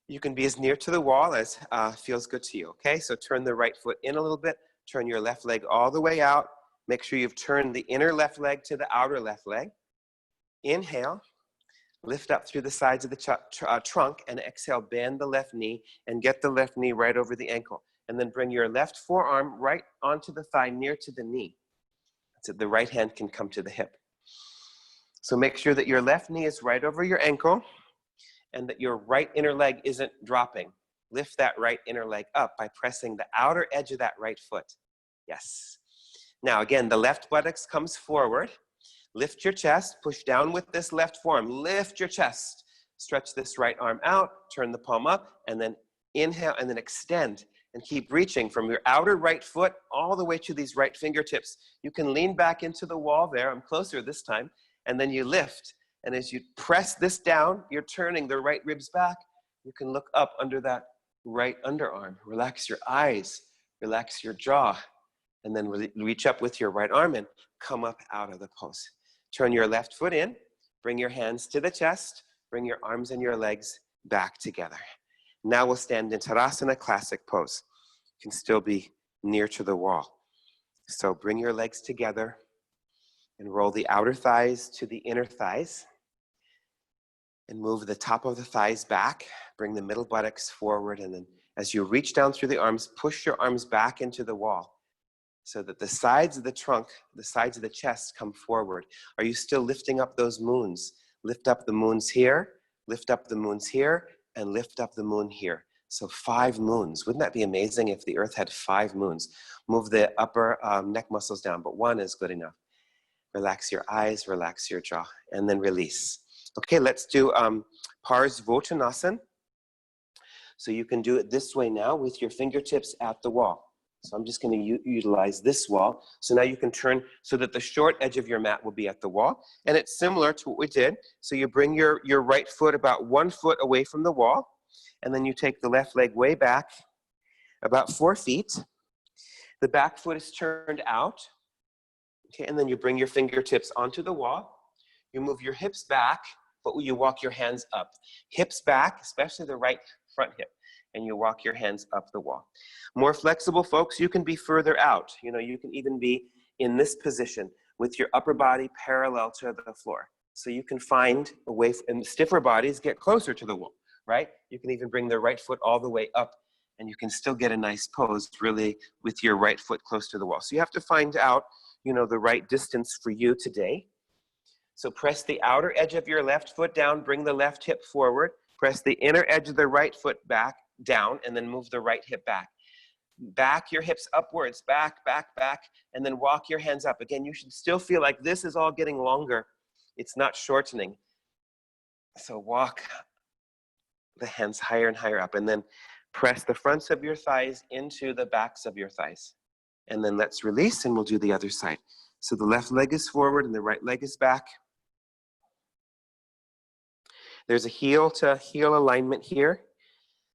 You can be as near to the wall as feels good to you, okay? So turn the right foot in a little bit. Turn your left leg all the way out. Make sure you've turned the inner left leg to the outer left leg. Inhale. Lift up through the sides of the trunk and exhale, bend the left knee and get the left knee right over the ankle. And then bring your left forearm right onto the thigh near to the knee. So the right hand can come to the hip. So make sure that your left knee is right over your ankle and that your right inner leg isn't dropping. Lift that right inner leg up by pressing the outer edge of that right foot. Yes. Now again, the left buttocks comes forward. Lift your chest, push down with this left forearm. Lift your chest. Stretch this right arm out, turn the palm up, and then inhale and then extend. And keep reaching from your outer right foot all the way to these right fingertips. You can lean back into the wall there. I'm closer this time. And then you lift. And as you press this down, you're turning the right ribs back. You can look up under that right underarm. Relax your eyes. Relax your jaw. And then reach up with your right arm and come up out of the pose. Turn your left foot in. Bring your hands to the chest. Bring your arms and your legs back together. Now we'll stand in Tadasana, classic pose. You can still be near to the wall. So bring your legs together and roll the outer thighs to the inner thighs. And move the top of the thighs back. Bring the middle buttocks forward. And then as you reach down through the arms, push your arms back into the wall so that the sides of the trunk, the sides of the chest come forward. Are you still lifting up those moons? Lift up the moons here, lift up the moons here, and lift up the moon here. So 5 moons. Wouldn't that be amazing if the earth had 5 moons? Move the upper neck muscles down, but 1 is good enough. Relax your eyes, relax your jaw, and then release. Okay, let's do Parvita Konasan. So you can do it this way now with your fingertips at the wall. So I'm just going to utilize this wall. So now you can turn so that the short edge of your mat will be at the wall. And it's similar to what we did. So you bring your right foot about 1 foot away from the wall. And then you take the left leg way back, about 4 feet. The back foot is turned out. Okay, and then you bring your fingertips onto the wall. You move your hips back, but you walk your hands up. Hips back, especially the right front hip. and you walk your hands up the wall. More flexible folks, you can be further out. You know, you can even be in this position with your upper body parallel to the floor. So you can find a way, and stiffer bodies get closer to the wall, right? You can even bring the right foot all the way up, and you can still get a nice pose really with your right foot close to the wall. So you have to find out, you know, the right distance for you today. So press the outer edge of your left foot down, bring the left hip forward, press the inner edge of the right foot back, down, and then move the right hip back. Back your hips upwards, back, back, back, and then walk your hands up. Again, you should still feel like this is all getting longer. It's not shortening. So walk the hands higher and higher up, and then press the fronts of your thighs into the backs of your thighs. And then let's release, and we'll do the other side. So the left leg is forward and the right leg is back. There's a heel to heel alignment here.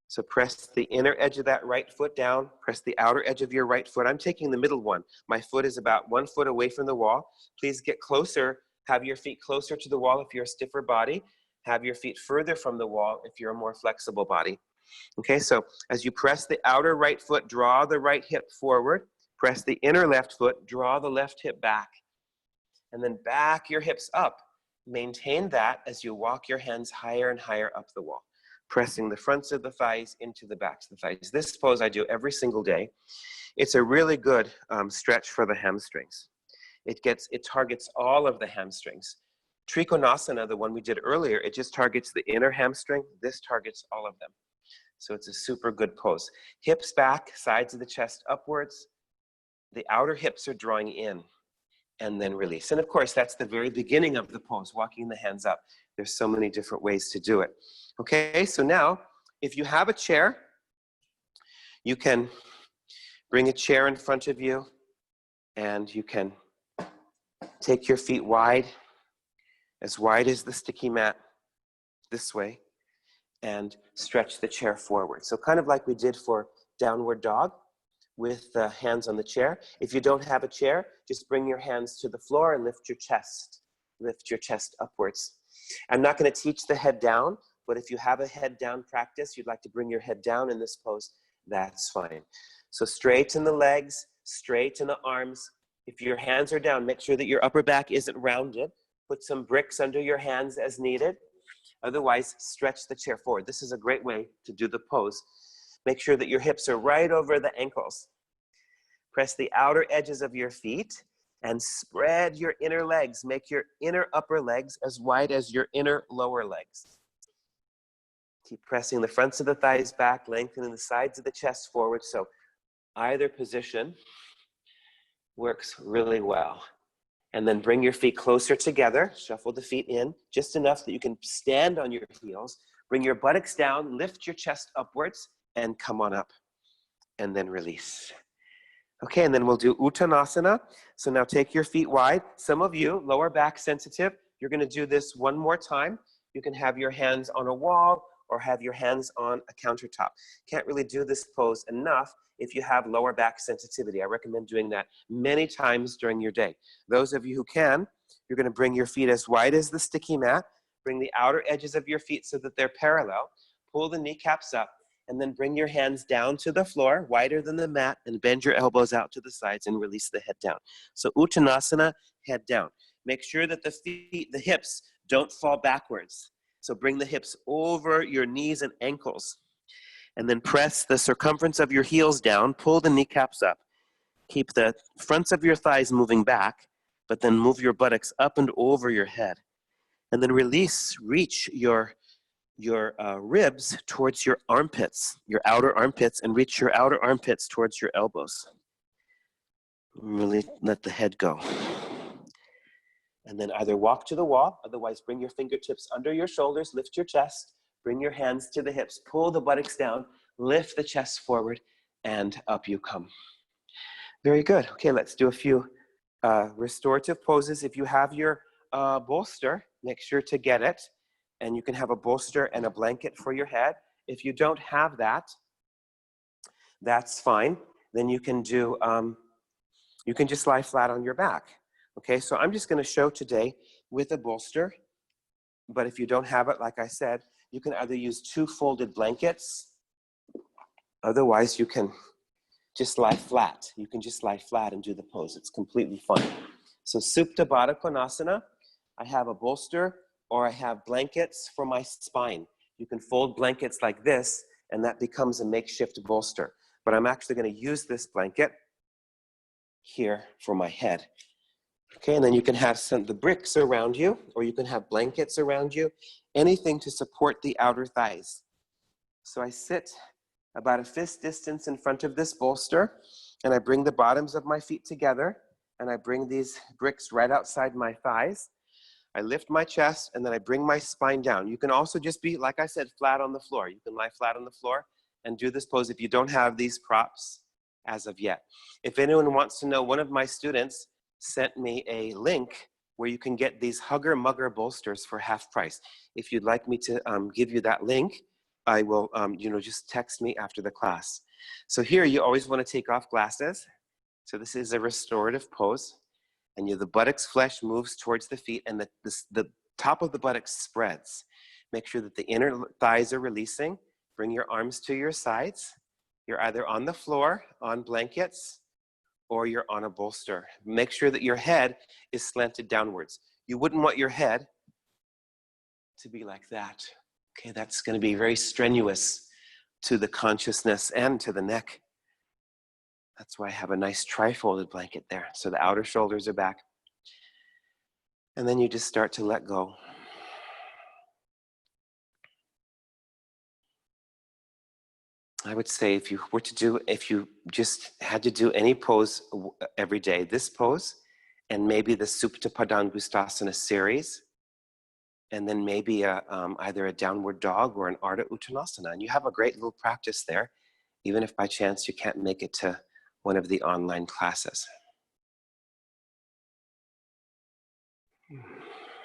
So press the inner edge of that right foot down, press the outer edge of your right foot. I'm taking the middle one. My foot is about 1 foot away from the wall. Please get closer, have your feet closer to the wall if you're a stiffer body. Have your feet further from the wall if you're a more flexible body. Okay, so as you press the outer right foot, draw the right hip forward. Press the inner left foot, draw the left hip back. And then back your hips up. Maintain that as you walk your hands higher and higher up the wall, pressing the fronts of the thighs into the backs of the thighs. This pose I do every single day. It's a really good stretch for the hamstrings. It targets all of the hamstrings. Trikonasana, the one we did earlier, it just targets the inner hamstring. This targets all of them. So it's a super good pose. Hips back, sides of the chest upwards. The outer hips are drawing in, and then release. And of course, that's the very beginning of the pose, walking the hands up. There's so many different ways to do it. Okay, so now, if you have a chair, you can bring a chair in front of you, and you can take your feet wide as the sticky mat, this way, and stretch the chair forward. So kind of like we did for downward dog, with the hands on the chair. If you don't have a chair, just bring your hands to the floor and lift your chest upwards. I'm not going to teach the head down, but if you have a head down practice, you'd like to bring your head down in this pose, that's fine. So straighten the legs, straighten the arms. If your hands are down, make sure that your upper back isn't rounded. Put some bricks under your hands as needed. Otherwise, stretch the chair forward. This is a great way to do the pose. Make sure that your hips are right over the ankles. Press the outer edges of your feet and spread your inner legs. Make your inner upper legs as wide as your inner lower legs. Keep pressing the fronts of the thighs back, lengthening the sides of the chest forward. So either position works really well. And then bring your feet closer together. Shuffle the feet in just enough that you can stand on your heels. Bring your buttocks down, lift your chest upwards, and come on up, and then release. Okay, and then we'll do Uttanasana. So now take your feet wide. Some of you, lower back sensitive, you're gonna do this one more time. You can have your hands on a wall or have your hands on a countertop. Can't really do this pose enough if you have lower back sensitivity. I recommend doing that many times during your day. Those of you who can, you're gonna bring your feet as wide as the sticky mat, bring the outer edges of your feet so that they're parallel, pull the kneecaps up, and then bring your hands down to the floor, wider than the mat, and bend your elbows out to the sides and release the head down. So Uttanasana, head down. Make sure that the hips don't fall backwards. So bring the hips over your knees and ankles. And then press the circumference of your heels down, pull the kneecaps up. Keep the fronts of your thighs moving back, but then move your buttocks up and over your head. And then release, reach your ribs towards your armpits, your outer armpits, and reach your outer armpits towards your elbows. Really let the head go. And then either walk to the wall, otherwise bring your fingertips under your shoulders, lift your chest, bring your hands to the hips, pull the buttocks down, lift the chest forward, and up you come. Very good. Okay, let's do a few restorative poses. If you have your bolster, make sure to get it. And you can have a bolster and a blanket for your head. If you don't have that, that's fine. Then you can do, you can just lie flat on your back. Okay, so I'm just gonna show today with a bolster, but if you don't have it, like I said, you can either use 2 folded blankets, Otherwise, you can just lie flat. You can just lie flat and do the pose. It's completely fine. So Supta Badakonasana, I have a bolster or I have blankets for my spine. You can fold blankets like this and that becomes a makeshift bolster. But I'm actually going to use this blanket here for my head. Okay, and then you can have the bricks around you, or you can have blankets around you, anything to support the outer thighs. So I sit about a fist distance in front of this bolster, and I bring the bottoms of my feet together, and I bring these bricks right outside my thighs. I lift my chest, and then I bring my spine down. You can also just be, like I said, flat on the floor. You can lie flat on the floor and do this pose if you don't have these props as of yet. If anyone wants to know, one of my students sent me a link where you can get these hugger mugger bolsters for half price. If you'd like me to give you that link, I will, just text me after the class. So here you always want to take off glasses. So this is a restorative pose. And the buttocks flesh moves towards the feet and the top of the buttocks spreads. Make sure that the inner thighs are releasing. Bring your arms to your sides. You're either on the floor, on blankets, or you're on a bolster. Make sure that your head is slanted downwards. You wouldn't want your head to be like that. Okay, that's going to be very strenuous to the consciousness and to the neck. That's why I have a nice tri-folded blanket there. So the outer shoulders are back. And then you just start to let go. I would say if you just had to do any pose every day, this pose, and maybe the Supta Padang Gustasana series, and then maybe either a downward dog or an Arta Uttanasana. And you have a great little practice there, even if by chance you can't make it to one of the online classes.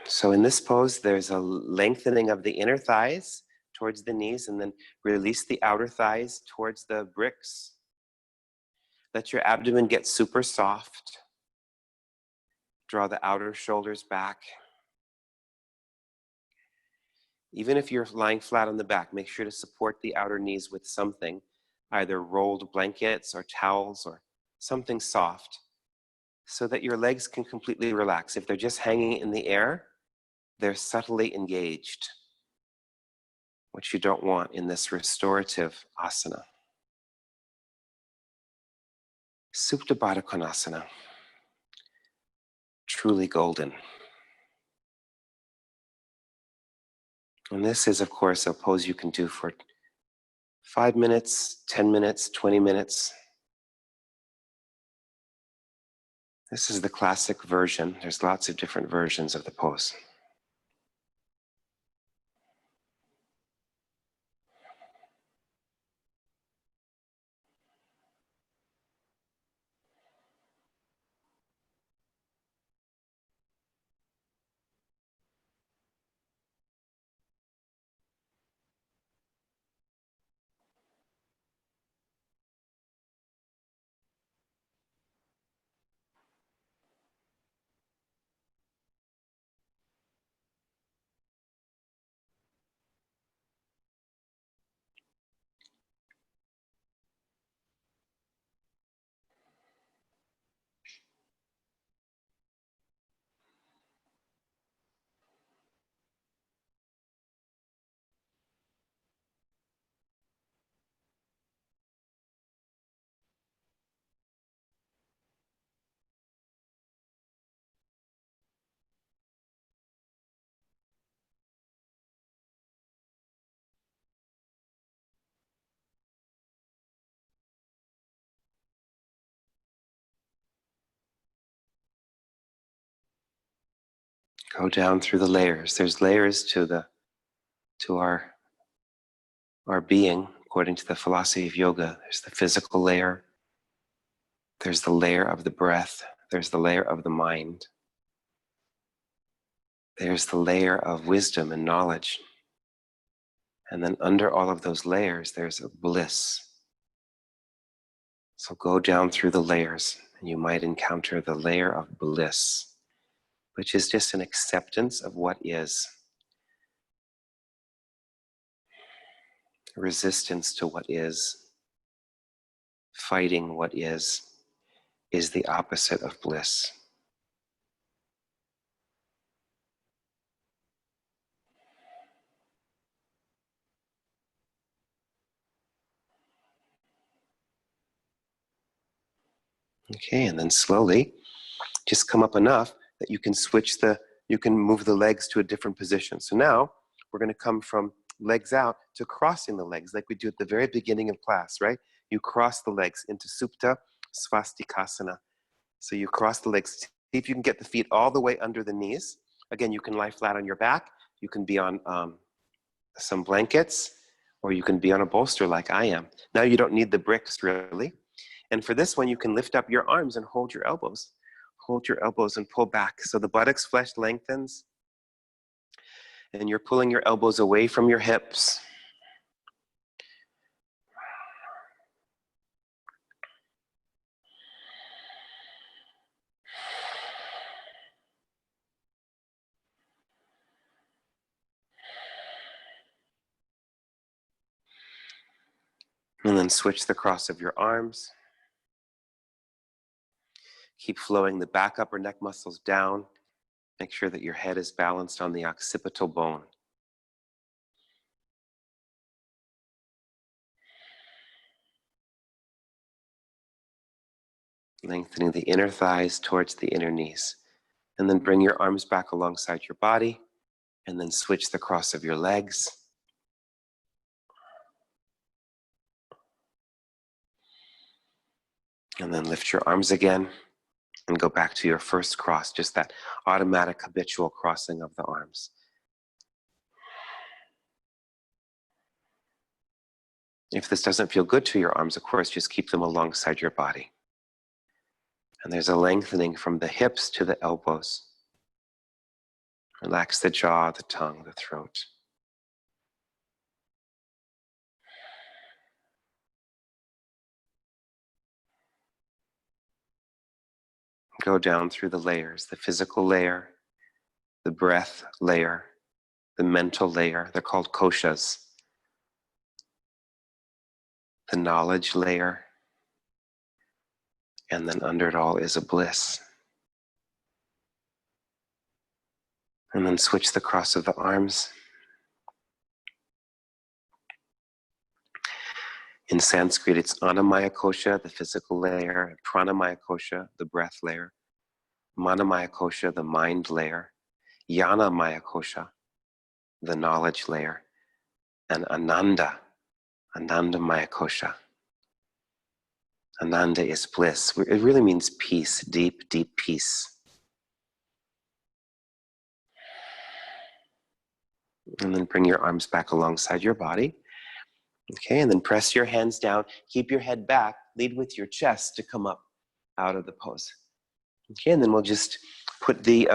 So in this pose, there's a lengthening of the inner thighs towards the knees, and then release the outer thighs towards the bricks. Let your abdomen get super soft. Draw the outer shoulders back. Even if you're lying flat on the back, make sure to support the outer knees with something, either rolled blankets or towels or something soft, so that your legs can completely relax. If they're just hanging in the air, they're subtly engaged, which you don't want in this restorative asana. Supta Badakonasana, truly golden. And this is, of course, a pose you can do for 5 minutes, 10 minutes, 20 minutes. This is the classic version. There's lots of different versions of the pose. Go down through the layers. There's layers to our being, according to the philosophy of yoga. There's the physical layer. There's the layer of the breath. There's the layer of the mind. There's the layer of wisdom and knowledge. And then under all of those layers, there's a bliss. So go down through the layers, and you might encounter the layer of bliss, which is just an acceptance of what is. Resistance to what is. fighting what is the opposite of bliss. Okay, and then slowly just come up enough that you can you can move the legs to a different position. So now we're going to come from legs out to crossing the legs like we do at the very beginning of class, right? You cross the legs into Supta Swastikasana. So you cross the legs. See if you can get the feet all the way under the knees. Again, you can lie flat on your back. You can be on some blankets, or you can be on a bolster like I am. Now you don't need the bricks really. And for this one, you can lift up your arms and hold your elbows. Hold your elbows and pull back. So the buttocks flesh lengthens. And you're pulling your elbows away from your hips. And then switch the cross of your arms. Keep flowing the back upper neck muscles down. Make sure that your head is balanced on the occipital bone. Lengthening the inner thighs towards the inner knees. And then bring your arms back alongside your body. And then switch the cross of your legs. And then lift your arms again. And go back to your first cross, just that automatic habitual crossing of the arms. If this doesn't feel good to your arms, of course, just keep them alongside your body. And there's a lengthening from the hips to the elbows. Relax the jaw, the tongue, the throat. Go down through the layers, the physical layer, the breath layer, the mental layer. They're called koshas. The knowledge layer. And then under it all is a bliss. And then switch the cross of the arms. In Sanskrit, it's Annamaya Kosha, the physical layer, Pranamaya Kosha, the breath layer, Manomaya Kosha, the mind layer, Jnanamaya Kosha, the knowledge layer, and Anandamaya Kosha. Ananda is bliss. It really means peace, deep, deep peace. And then bring your arms back alongside your body. Okay, and then press your hands down. Keep your head back. Lead with your chest to come up out of the pose. Okay, and then we'll just put the,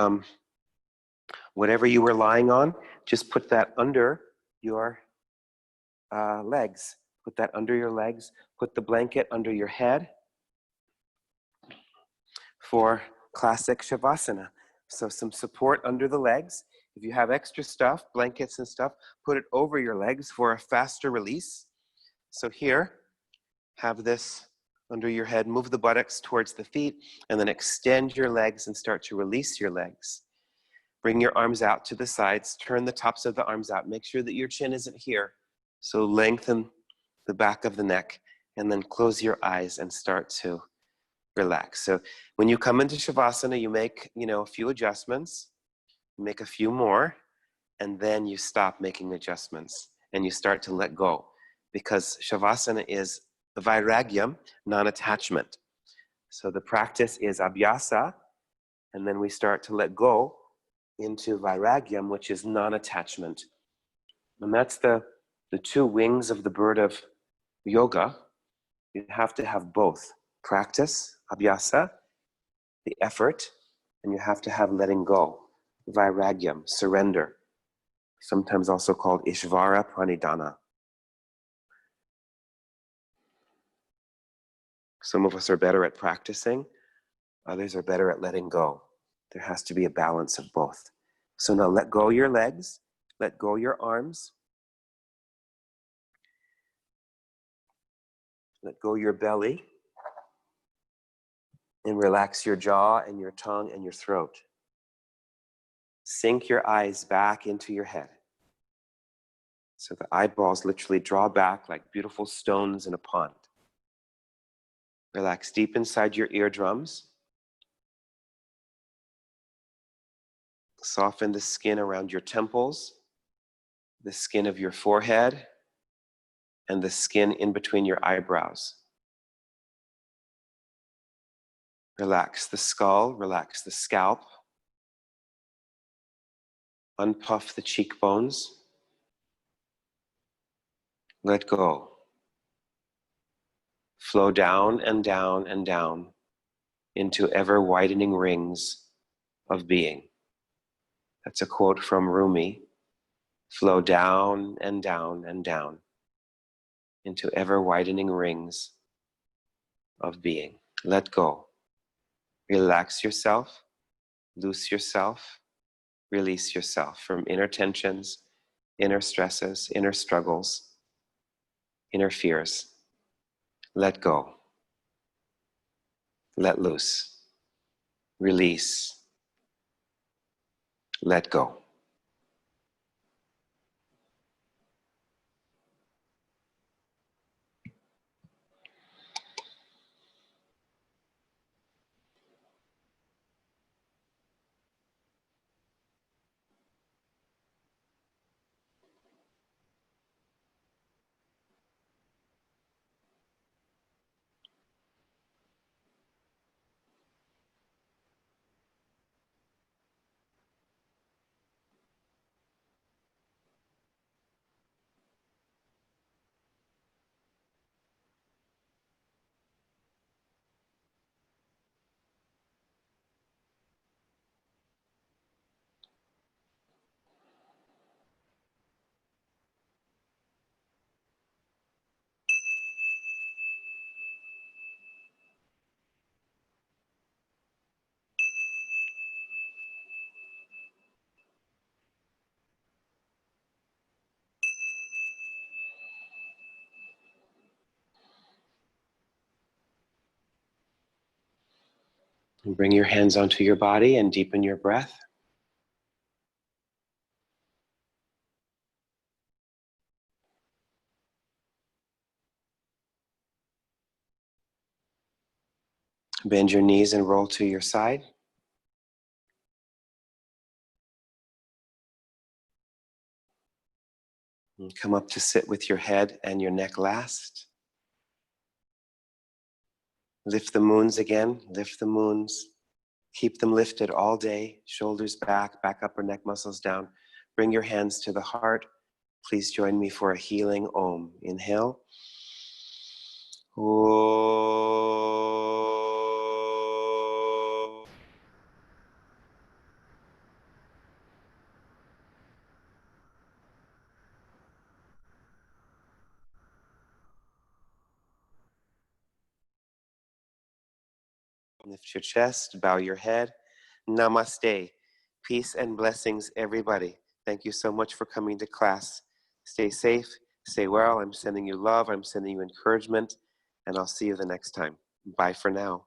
whatever you were lying on, just put that under your legs. Put that under your legs. Put the blanket under your head for classic Shavasana. So some support under the legs. If you have extra stuff, blankets and stuff, put it over your legs for a faster release. So here, have this under your head. Move the buttocks towards the feet, and then extend your legs and start to release your legs. Bring your arms out to the sides. Turn the tops of the arms out. Make sure that your chin isn't here. So lengthen the back of the neck, and then close your eyes and start to relax. So when you come into Shavasana, you make, a few adjustments, make a few more, and then you stop making adjustments and you start to let go, because Shavasana is vairagyam, non-attachment. So the practice is abhyasa, and then we start to let go into vairagyam, which is non-attachment. And that's the two wings of the bird of yoga. You have to have both. Practice, abhyasa, the effort, and you have to have letting go, vairagyam, surrender, sometimes also called Ishvara Pranidhana. Some of us are better at practicing, others are better at letting go. There has to be a balance of both. So now let go your legs, let go your arms, let go your belly. And relax your jaw and your tongue and your throat. Sink your eyes back into your head. So the eyeballs literally draw back like beautiful stones in a pond. Relax deep inside your eardrums. Soften the skin around your temples, the skin of your forehead, and the skin in between your eyebrows. Relax the skull, relax the scalp. Unpuff the cheekbones. Let go. Flow down and down and down into ever-widening rings of being. That's a quote from Rumi. Flow down and down and down into ever-widening rings of being. Let go. Relax yourself, loose yourself, release yourself from inner tensions, inner stresses, inner struggles, inner fears. Let go. Let loose. Release. Let go. And bring your hands onto your body and deepen your breath. Bend your knees and roll to your side. And come up to sit with your head and your neck last. Lift the moons again, lift the moons. Keep them lifted all day, shoulders back, back upper neck muscles down. Bring your hands to the heart. Please join me for a healing Om. Inhale. Om. Lift your chest, bow your head. Namaste. Peace and blessings, everybody. Thank you so much for coming to class. Stay safe, stay well. I'm sending you love, I'm sending you encouragement, and I'll see you the next time. Bye for now.